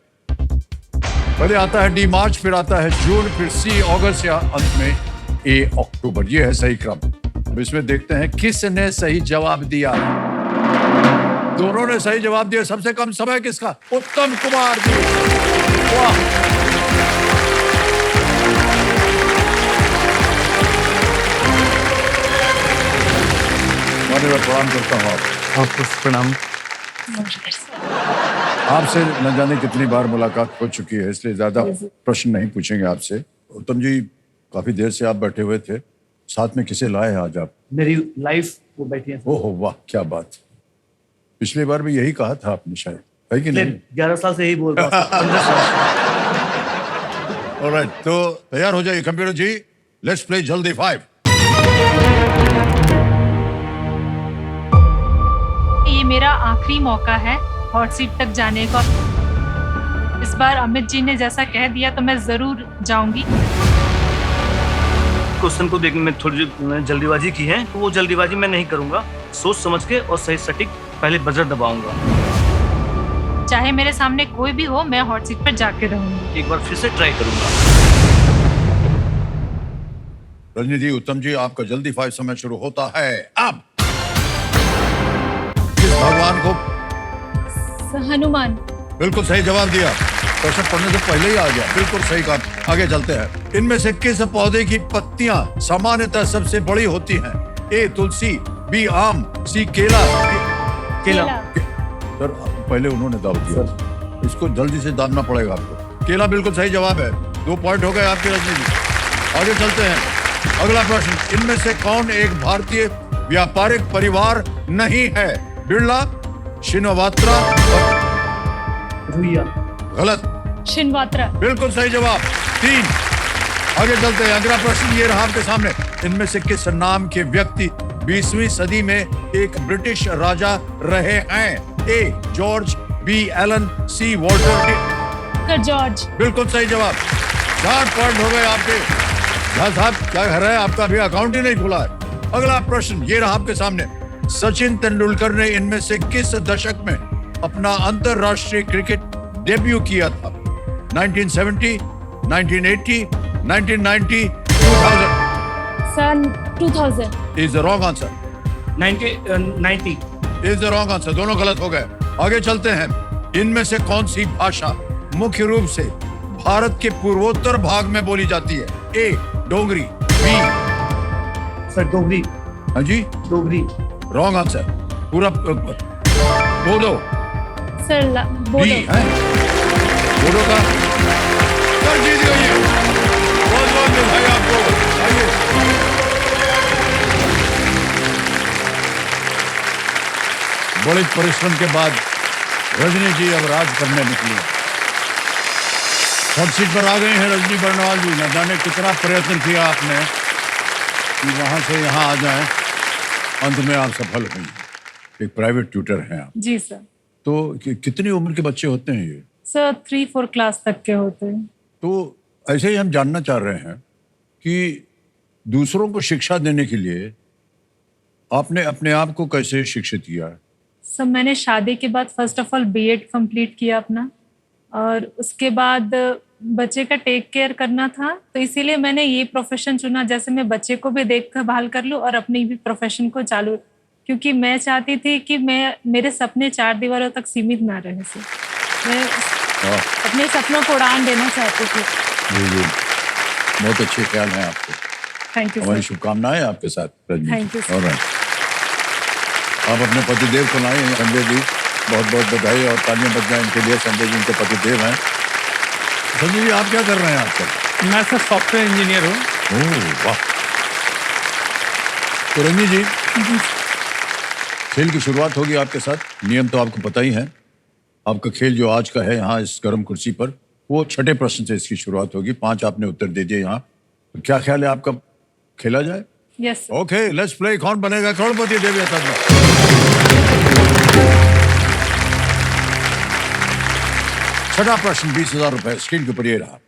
आता है डी मार्च, फिर आता है जून, फिर सी अगस्त या अंत में ए अक्टूबर। ये है सही क्रम। अब इसमें देखते हैं किसने सही जवाब दिया। दोनों ने सही जवाब दिया। सबसे कम समय किसका? उत्तम कुमार जी। वाह, मैं प्रणाम करता हूँ आपको प्रणाम। आपसे न जाने कितनी बार मुलाकात हो चुकी है, इसलिए ज्यादा प्रश्न नहीं पूछेंगे आपसे। उत्तम जी, काफी देर से आप बैठे हुए थे, साथ में किसे लाए हैं आज आप? मेरी लाइफ वो बैठी है। ओहो वाह, क्या बात। पिछली बार भी यही कहा था आपने शायद, है कि नहीं? 11 साल से यही बोल रहा हूं। 15 साल। ऑलराइट, तो तैयार हो जाइए कंप्यूटर जी। लेट्स प्ले जल्दी 5। ये मेरा आखिरी मौका है हॉट सीट तक जाने का। इस बार अमित जी ने जैसा कह दिया तो मैं जरूर जाऊंगी। क्वेश्चन को देखने में थोड़ी जल्दीबाजी की है, तो वो जल्दीबाजी मैं नहीं करूंगा। सोच समझ के और सही सटीक पहले बजट दबाऊंगा। चाहे मेरे सामने कोई भी हो, मैं हॉट सीट पर जाके रहूंगी। एक बार फिर से ट्राई करूंगा। रजनी जी, उत्तम जी, आपका जल्दी 5 समय शुरू होता है अब। किस भगवान को? हनुमान। बिल्कुल सही जवाब दिया। प्रश्न पढ़ने से पहले ही आ गया। बिल्कुल सही कहा। आगे चलते हैं। इनमें से किस पौधे की पत्तियां सामान्यतः सबसे बड़ी होती हैं? ए तुलसी, बी आम, सी केला। केला। सर पहले उन्होंने दाव दिया, इसको जल्दी से दानना पड़ेगा आपको। केला बिल्कुल सही जवाब है। 2 पॉइंट हो गए आपके रजनी जी। आगे चलते हैं। अगला प्रश्न, इनमें से कौन एक भारतीय व्यापारिक परिवार नहीं है? बिरला, शिनवात्रा, रुइया। गलत। शिनवात्रा। बिल्कुल सही जवाब। 3। आगे चलते हैं। अगला प्रश्न ये रहा आपके सामने। इनमें से किस नाम के व्यक्ति 20वीं सदी में एक ब्रिटिश राजा रहे हैं? A George, B Alan, C Walter. George. बिल्कुल सही जवाब। 4 पॉइंट हो गए आपके। साहब क्या कर रहे हैं? आपका अभी अकाउंट ही नहीं खुला है। अगला प्रश्न ये रहा आपके सामने। सचिन तेंदुलकर ने इनमें से किस दशक में अपना अंतरराष्ट्रीय क्रिकेट डेब्यू किया था? 1970, 1980, 1990, 2000। सन 2000। Is the wrong answer. 90 Is the wrong answer. दोनों गलत हो गए। आगे चलते हैं। इनमें से कौन सी भाषा मुख्य रूप से भारत के पूर्वोत्तर भाग में बोली जाती है? ए डोगरी, बी। सर डोगरी। हाँ जी, डोगरी। Wrong answer. पूरा बोलो। सर बी बोलो। है बोलो का। सर जीत गई है। बहुत बहुत बधाई आपको। आइए। बड़े परिश्रम के बाद रजनी जी अब राज करने निकली। हॉट सीट पर आ गए हैं रजनी बरनवाल जी। न जाने कितना प्रयत्न किया आपने कि वहां से यहाँ आ जाएं, अंत में आप सफल हुई। एक प्राइवेट ट्यूटर हैं आप। जी सर। तो कितनी उम्र के बच्चे होते हैं ये? सर 3-4 क्लास तक के होते हैं। तो ऐसे ही हम जानना चाह रहे हैं कि दूसरों को शिक्षा देने के लिए आपने अपने आप को कैसे शिक्षित किया है? सर मैंने शादी के बाद first of all BEd complete किया अपना, और उसके बाद बच्चे का टेक केयर करना था, तो इसीलिए मैंने ये प्रोफेशन चुना। जैसे मैं बच्चे को भी देख कर भाल कर लूँ और अपनी भी प्रोफेशन को चालू, क्योंकि मैं चाहती थी कि मेरे सपने 4 दीवारों तक सीमित ना रहे। सर मैं अपने सपनों को उड़ान देना चाहती थी। जी, बहुत अच्छे ख्याल हैं आपके। थैंक यू हमारी सर। शुभकामनाएं आपके साथ Rajni. Thank you, sir. Alright. आप अपने पतिदेव को लाए हैं संजय जी। बहुत बहुत बधाई और तालियां बज जाएं इनके लिए। संजय जी इनके पतिदेव हैं। संजय जी आप क्या कर रहे हैं आजकल? मैं सर सॉफ्टवेयर इंजीनियर हूँ। ओह वाह। तो रजनी जी, खेल की शुरुआत होगी आपके साथ। नियम तो आपको पता ही है। आपका खेल जो आज का है यहाँ इस गर्म कुर्सी पर, वो 6ठे प्रश्न से इसकी शुरुआत होगी। 5 आपने उत्तर दे दिए यहाँ। तो क्या ख्याल है आपका, खेला जाए? यस। Okay let's play. कौन बनेगा करोड़पति देवी अतर्वा? छठा प्रश्न 20,000 रुपए स्क्रीन के ऊपर ये रहा।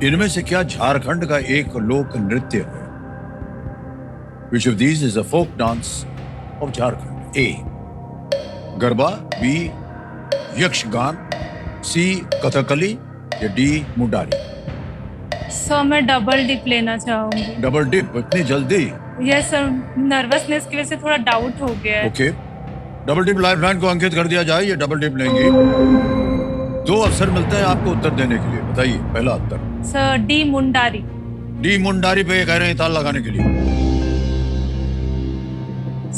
इनमें से क्या झारखंड का एक लोक नृत्य है? Which of these is a folk dance of Jharkhand? A. Garba, B. Yakshagana, C. Kathakali या D. मुंडारी? सर मैं डबल डिप लेना चाहूंगी। डबल डिप इतनी जल्दी? यस सर, नर्वसनेस की वजह से थोड़ा डाउट हो गया है। ओके, डबल डिप लाइफलाइन को अंकित कर दिया जाए। ये डबल डिप लेंगे। 2 अवसर मिलते हैं आपको उत्तर देने के लिए। बताइए पहला उत्तर। Sir D Mundari. D Mundari पे ये कह रहे हैं ताल लगाने के लिए।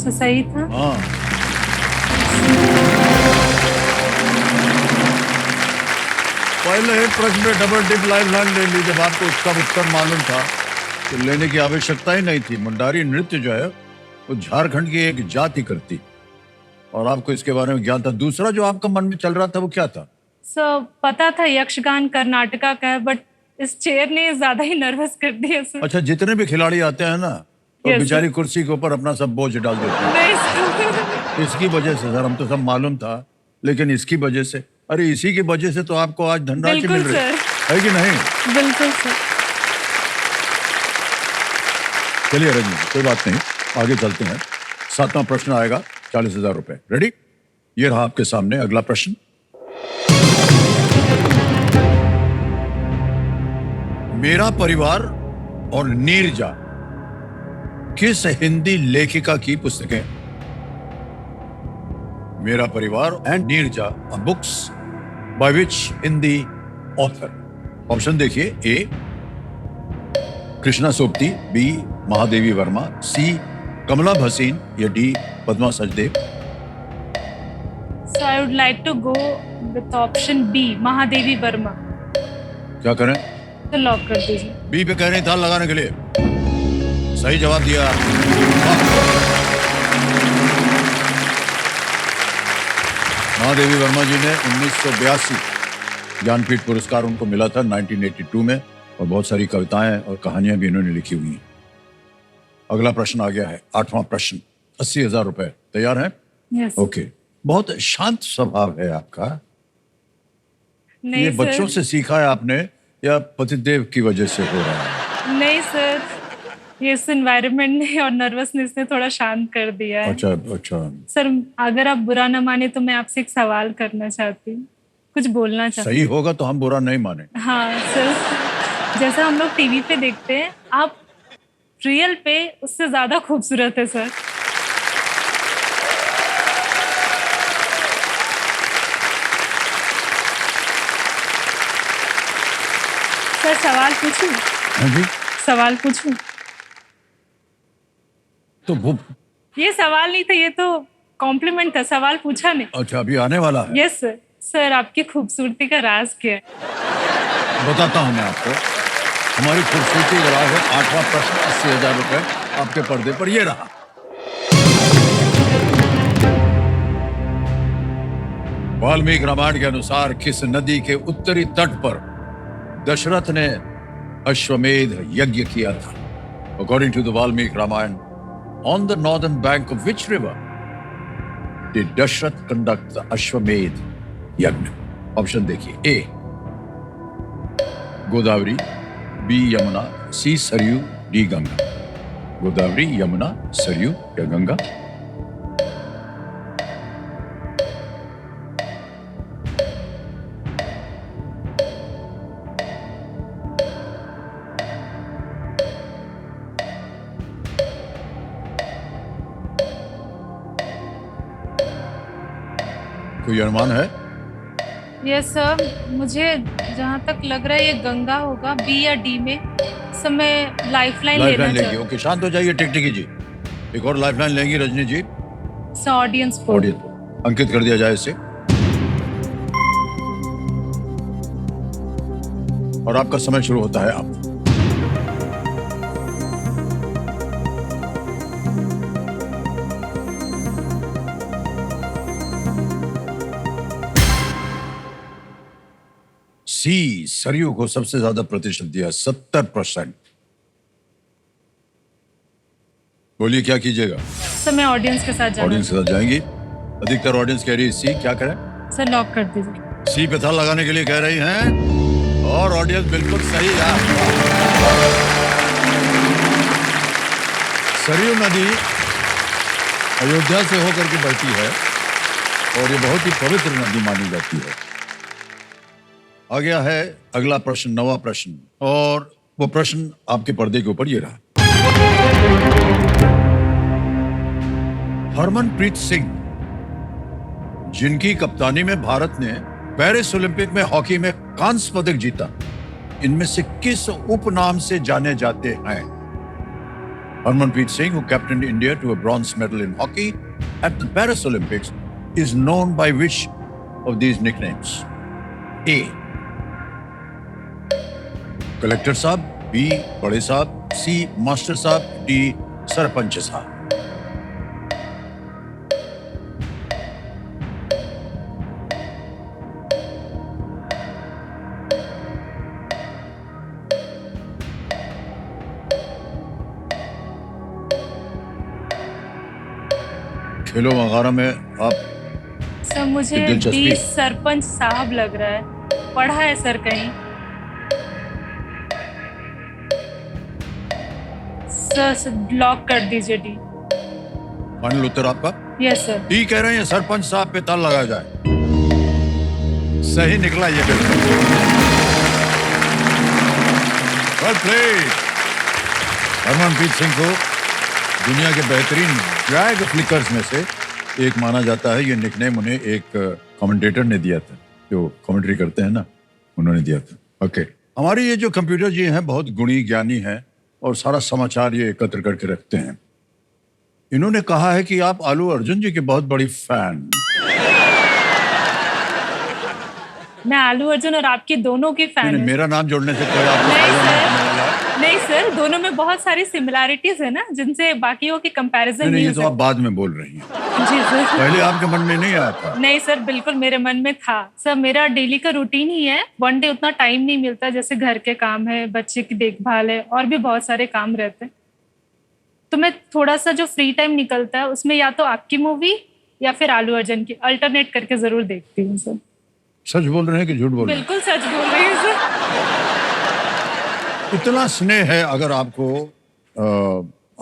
सर सही था? हाँ। पहले एक प्रश्न में डबल डिप लाइफलाइन ले ली। जब आपको उसका उत्तर मालूम था तो लेने की आवश्यकता ही नहीं थी। मुंडारी नृत्य जो है वो झारखंड की एक जाति करती और आपको इसके बारे में ज्ञान था। दूसरा जो आपका मन में चल रहा था वो क्या था? सर पता था यक्षगान कर्नाटका का है, बट इस चेयर ने ज्यादा ही नर्वस कर दिया सर। अच्छा, जितने भी खिलाड़ी आते हैं ना तो Yes, बेचारी कुर्सी के ऊपर अपना सब बोझ डाल देते हैं। नहीं सर। इसकी वजह से सर, हम तो सब मालूम था, लेकिन इसकी वजह से, अरे इसी की वजह से तो आपको आज धनराशि मिल रही है कि नहीं? बिल्कुल सर। चलिए रजनी, कोई बात नहीं, आगे चलते हैं। 7वां प्रश्न आएगा 40,000 रुपए। रेडी? ये रहा आपके सामने अगला प्रश्न। मेरा परिवार और नीरजा किस हिंदी लेखिका की पुस्तकें? मेरा परिवार and Neerja books by which Hindi author? Option देखिए। ए. कृष्णा सोपती, बी. महादेवी वर्मा, सी. कमला भसीन या D. Padma Sachdev? So I would like to go with option B, Mahadevi Verma. क्या करें? तो लॉक कर दीजिए। बी पे कह रहे हैं ताल लगाने के लिए। सही जवाब दिया। महादेवी वर्मा जी ने 1982 ज्ञानपीठ पुरस्कार उनको मिला था 1982 में, और बहुत सारी कविताएं और कहानियां भी इन्होंने लिखी हुई हैं। अगला प्रश्न आ गया है, 8वां प्रश्न, 80,000 रुपए। तैयार हैं? यस। ओके। बहुत शांत स्वभाव है आपका। नहीं ये सर। बच्चों से सीखा है आपने या पतिदेव की वजह से हो रहा है? नहीं सर, ये इस एनवायरनमेंट ने और नर्वसनेस ने थोड़ा शांत कर दिया है। अच्छा अच्छा। सर अगर आप बुरा ना माने तो मैं आपसे एक सवाल करना चाहती हूँ, कुछ बोलना चाहती सही होगा तो हम बुरा नहीं माने। हूँ। हाँ सर, जैसा हम लोग टीवी पे देखते हैं, आप रियल पे उससे ज्यादा खूबसूरत है सर। सर सवाल पूछूं? हाँ जी। सवाल पूछूं? तो वो ये सवाल नहीं था, ये तो कॉम्प्लीमेंट था, सवाल पूछा नहीं। अच्छा अभी आने वाला है। Yes sir. सर आपकी खूबसूरती का राज क्या है? बताता हूँ मैं आपको। हमारी खूबसूरती का राज है 8वां प्रश्न, 80,000 रुपए आपके पर्दे पर ये रहा। वाल्मीकि रामायण के अनुसार किस नदी के उत्तरी तट पर दशरथ ने अश्वमेध यज्ञ किया था? According to the Valmiki Ramayana, on the northern bank of which river did Dasharatha conduct the Ashwamedha yajna? Option देखिए। A. Godavari, B. Yamuna, C. Sarayu, D. Ganga? Godavari, Yamuna, Sarayu या गंगा? कोई अनुमान है? यस सर, मुझे जहाँ तक लग रहा है ये गंगा होगा, बी या डी में। सर मैं लाइफलाइन लेना लाइफलाइन लेंगी। चाहती ओके, शांत हो जाइए टिकटिकी जी। एक और लाइफलाइन लेंगी रजनी जी। हूँ। सर ऑडियंस को ऑडियंस अंकित कर दिया जाए इसे। और आपका समय शुरू होता है आप। सी. सरयू को सबसे ज्यादा प्रतिशत दिया, 70%। बोलिए क्या कीजिएगा? सर मैं ऑडियंस के साथ जा रहा ऑडियंस के साथ जाएंगी। अधिकतर ऑडियंस कह रही है सी, क्या करें? हूँ सर, लॉक कर दीजिए। सी पे था लगाने के लिए कह रही हैं और ऑडियंस बिल्कुल सही है। सरयू नदी अयोध्या से होकर के बहती है और ये बहुत ही पवित्र नदी मानी जाती है। आ गया है अगला प्रश्न, नवा प्रश्न, और वो प्रश्न आपके पर्दे के ऊपर ये रहा। हरमनप्रीत सिंह, जिनकी कप्तानी में भारत ने पेरिस ओलंपिक में हॉकी में कांस्य पदक जीता, इनमें से किस उपनाम से जाने जाते हैं? Harmanpreet Singh, who captained India to a bronze medal in hockey at the Paris Olympics, is known by which of these nicknames? A. Collector साहब, B. बड़े साहब, C. मास्टर साहब, D. सरपंच साहब। खेलो वगैरह में आप सर मुझे दिलचस्पी? डी सरपंच साहब लग रहा है, पढ़ा है सर कहीं। सर लॉक कर दीजिए डी। फाइनल उत्तर आपका? Yes sir. डी कह रहे हैं सरपंच साहब पे ताल लगाया जाए। सही निकला ये बिल्कुल। Well played. हरमनप्रीत सिंह को दुनिया के बेहतरीन ड्रैग फ्लिकर्स में से एक माना जाता है। ये निकनेम उन्हें एक कमेंटेटर ने दिया था, जो कमेंट्री करते हैं ना, उन्होंने दिया था। ओके, हमारी ये जो कंप्यूटर जी हैं बहुत गुणी ज्ञानी हैं और सारा समाचार ये एकत्र करके रखते हैं। इन्होंने कहा है कि आप आलू अर्जुन जी के बहुत बड़ी फैन। मैं आलू अर्जुन और आपकी दोनों की फैन हूँ। मेरा नाम जोड़ने से कोई आपको फायदा नहीं होने वाला है। नहीं सर, दोनों में बहुत सारी सिमिलैरिटीज है ना, जिनसे बाकियों की कंपैरिजन नहीं, नहीं ये हो तो आप बाद में बोल रही हैं। जी सर। पहले आपके मन में नहीं आया था? नहीं सर, बिल्कुल मेरे मन में था सर। मेरा डेली का रूटीन ही है, वन डे उतना टाइम नहीं मिलता, जैसे घर के काम है, बच्चे की देखभाल है और भी बहुत सारे काम रहते हैं, तो मैं थोड़ा सा जो फ्री टाइम निकलता है उसमें या तो आपकी मूवी या फिर आलू अर्जुन की अल्टरनेट करके जरूर देखती हूँ सर। सच बोल रहे हैं कि झूठ बोल रहे हैं? बिल्कुल सच बोल रही हूँ सर। इतना स्नेह है अगर आपको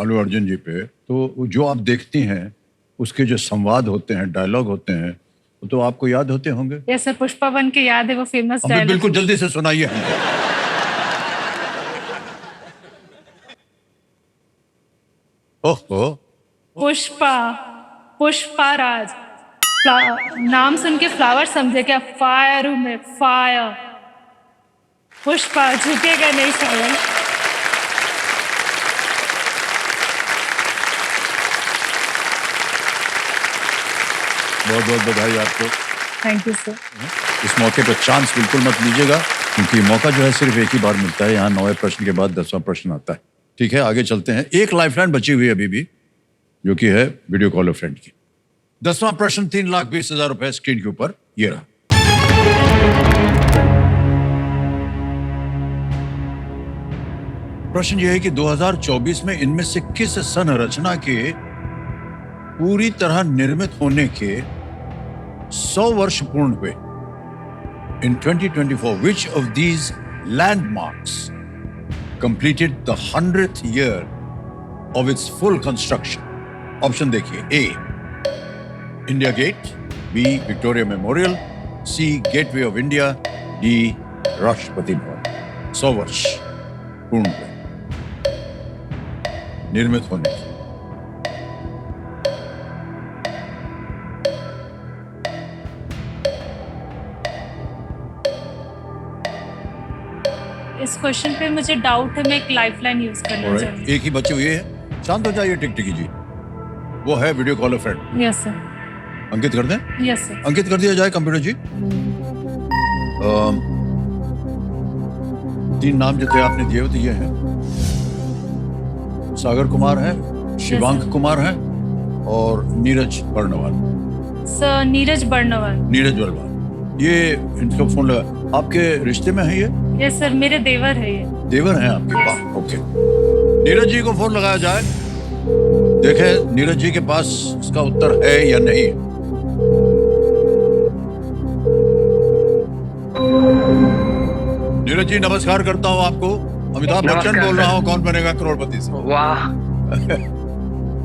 आलू अर्जुन जी पे, तो जो आप देखती हैं उसके जो संवाद होते हैं, डायलॉग होते हैं, वो तो आपको याद होते होंगे। ये सर पुष्पा वन के याद है वो फेमस हमें डायलॉग। बिल्कुल जल्दी से सुनाइए हमको। ओहो, पुष्पा, पुष्पा राज, नाम सुन के फ्लावर समझे क्या? फायर हूं मैं, फायर। पुष्पा झुकेगा नहीं सावन। बहुत बहुत बधाई आपको। Thank you sir. इस मौके पर चांस बिल्कुल मत लीजिएगा, क्योंकि मौका जो है सिर्फ एक ही बार मिलता है। यहाँ 9वें प्रश्न के बाद 10वां प्रश्न आता है। ठीक है, आगे चलते हैं। एक लाइफलाइन बची हुई है अभी भी, जो कि है वीडियो कॉल अ फ्रेंड की। 10वां प्रश्न 3,20,000 रुपए स्क्रीन के ऊपर ये रहा। प्रश्न यह है कि 2024 में इनमें से किस संरचना के पूरी तरह निर्मित होने के 100 वर्ष पूर्ण हुए? इन 2024, which of these landmarks completed the 100th year of its full construction? Option देखिए। A, India Gate, B, Victoria Memorial, C, Gateway of India, D, Rashtrapati भवन। 100 वर्ष पूर्ण हुए निर्मित होने की। इस क्वेश्चन पे मुझे डाउट है, मैं एक लाइफलाइन यूज करना चाहूंगी। एक ही बची हुई है। शांत हो जाइए टिकटिकी जी, वो है video call a friend. Yes sir. अंकित कर दें? Yes sir. अंकित कर दिया जाए कंप्यूटर जी। 3 नाम जो थे आपने दिए, तो ये हैं। सागर कुमार है, शिवांक कुमार है और नीरज बर्णवाल। सर नीरज बर्णवाल। नीरज बर्णवाल, ये इनको फोन लगा। आपके रिश्ते में है ये? यस सर, मेरे देवर है ये। देवर हैं आपके? वाह, ओके। नीरज जी को फोन लगाया जाए। देखें नीरज जी के पास इसका उत्तर है या नहीं। नीरज जी नमस्कार करता हूं आपको। अमिताभ बच्चन बोल रहा हूं कौन बनेगा करोड़पति से। वाह।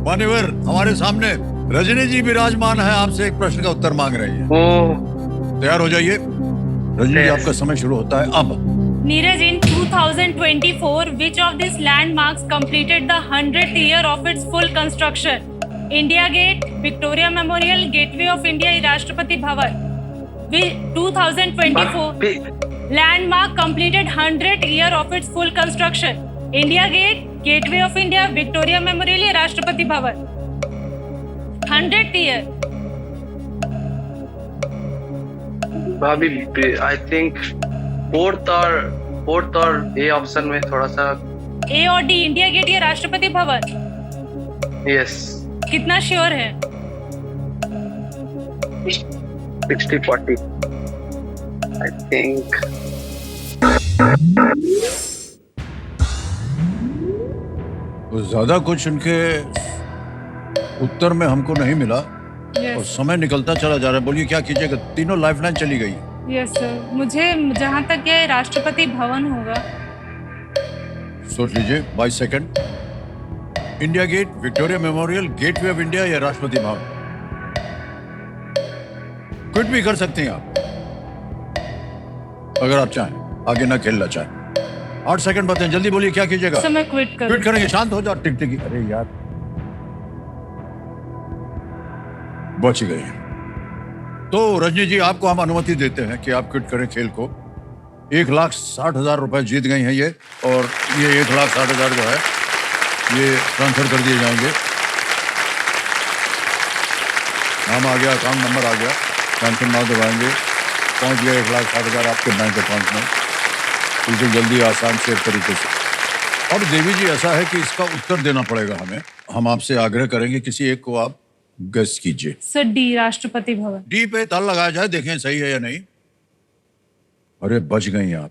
मान्यवर हमारे सामने रजनी जी विराजमान है, आपसे एक प्रश्न का उत्तर मांग रही है। तैयार हो जाइए। रजनी जी आपका समय शुरू होता है अब। Neeraj, in 2024, which of these landmarks completed the 100th year of its full construction? India Gate, Victoria Memorial, Gateway of India, Rashtrapati Bhavan. 2024 landmark completed 100th year of its full construction. India Gate, Gateway of India, Victoria Memorial, Rashtrapati Bhavan. 100th year. भाभी आई थिंक फोर्थ और ए ऑप्शन में थोड़ा सा। ए और डी, इंडिया गेट या राष्ट्रपति भवन? यस। कितना श्योर है? 60-40 आई थिंक। तो ज्यादा कुछ उनके उत्तर में हमको नहीं मिला। Yes. और समय निकलता चला जा रहा है। बोलिए क्या कीजिएगा? तीनों लाइफलाइन चली गई। यस सर, मुझे जहाँ तक ये राष्ट्रपति भवन होगा। सोच लीजिए 22 second. India Gate, Victoria Memorial, Gateway of India या राष्ट्रपति भवन? क्विट भी कर सकते हैं आप अगर आप चाहें, आगे ना खेलना चाहें। 8 सेकंड बताएं, जल्दी बोलिए क्या कीजिएगा? सर मैं क्विट क्विट करेंगे। शांत हो जाओ। टिकटिकी। अरे यार बच गए। तो रजनी जी आपको हम अनुमति देते हैं कि आप क्विट करें खेल को। 1,60,000 रुपए जीत गई हैं ये, और ये 1,60,000 जो है ये ट्रांसफर कर दिए जाएंगे। नाम आ गया, अकाउंट नंबर आ गया, पेंशन नाम दबाएंगे, पहुंच गया 1,60,000 आपके बैंक अकाउंट में। बिल्कुल जल्दी, आसान, सेफ तरीके से। अब देवी जी ऐसा है कि इसका उत्तर देना पड़ेगा हमें। हम आपसे आग्रह करेंगे किसी एक को आप गेस कीजिए। Sir D, Rashtrapati Bhavan. D पे ताल लगाया जाए, देखें सही है या नहीं। अरे बच गई आप।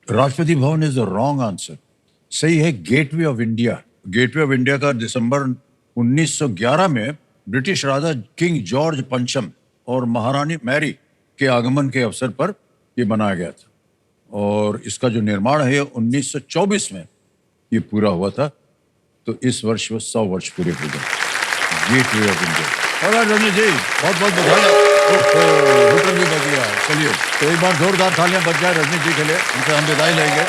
Rashtrapati Bhavan is the wrong answer. सही है gateway of India. Gateway of India का दिसंबर 1911 में ब्रिटिश राजा किंग जॉर्ज पंचम और महारानी मैरी के आगमन के अवसर पर यह बनाया गया था, और इसका जो निर्माण है 1924 में ये पूरा हुआ था। तो इस वर्ष वो 100 वर्ष पूरे हो गए गेटवे ऑफ इंडिया। और रजनी जी बहुत बहुत बधाई। होटल भी बच गया। चलिए तो एक बार जोरदार तालियां बच जाए रजनी जी के लिए। उनसे हम विदाई लेंगे।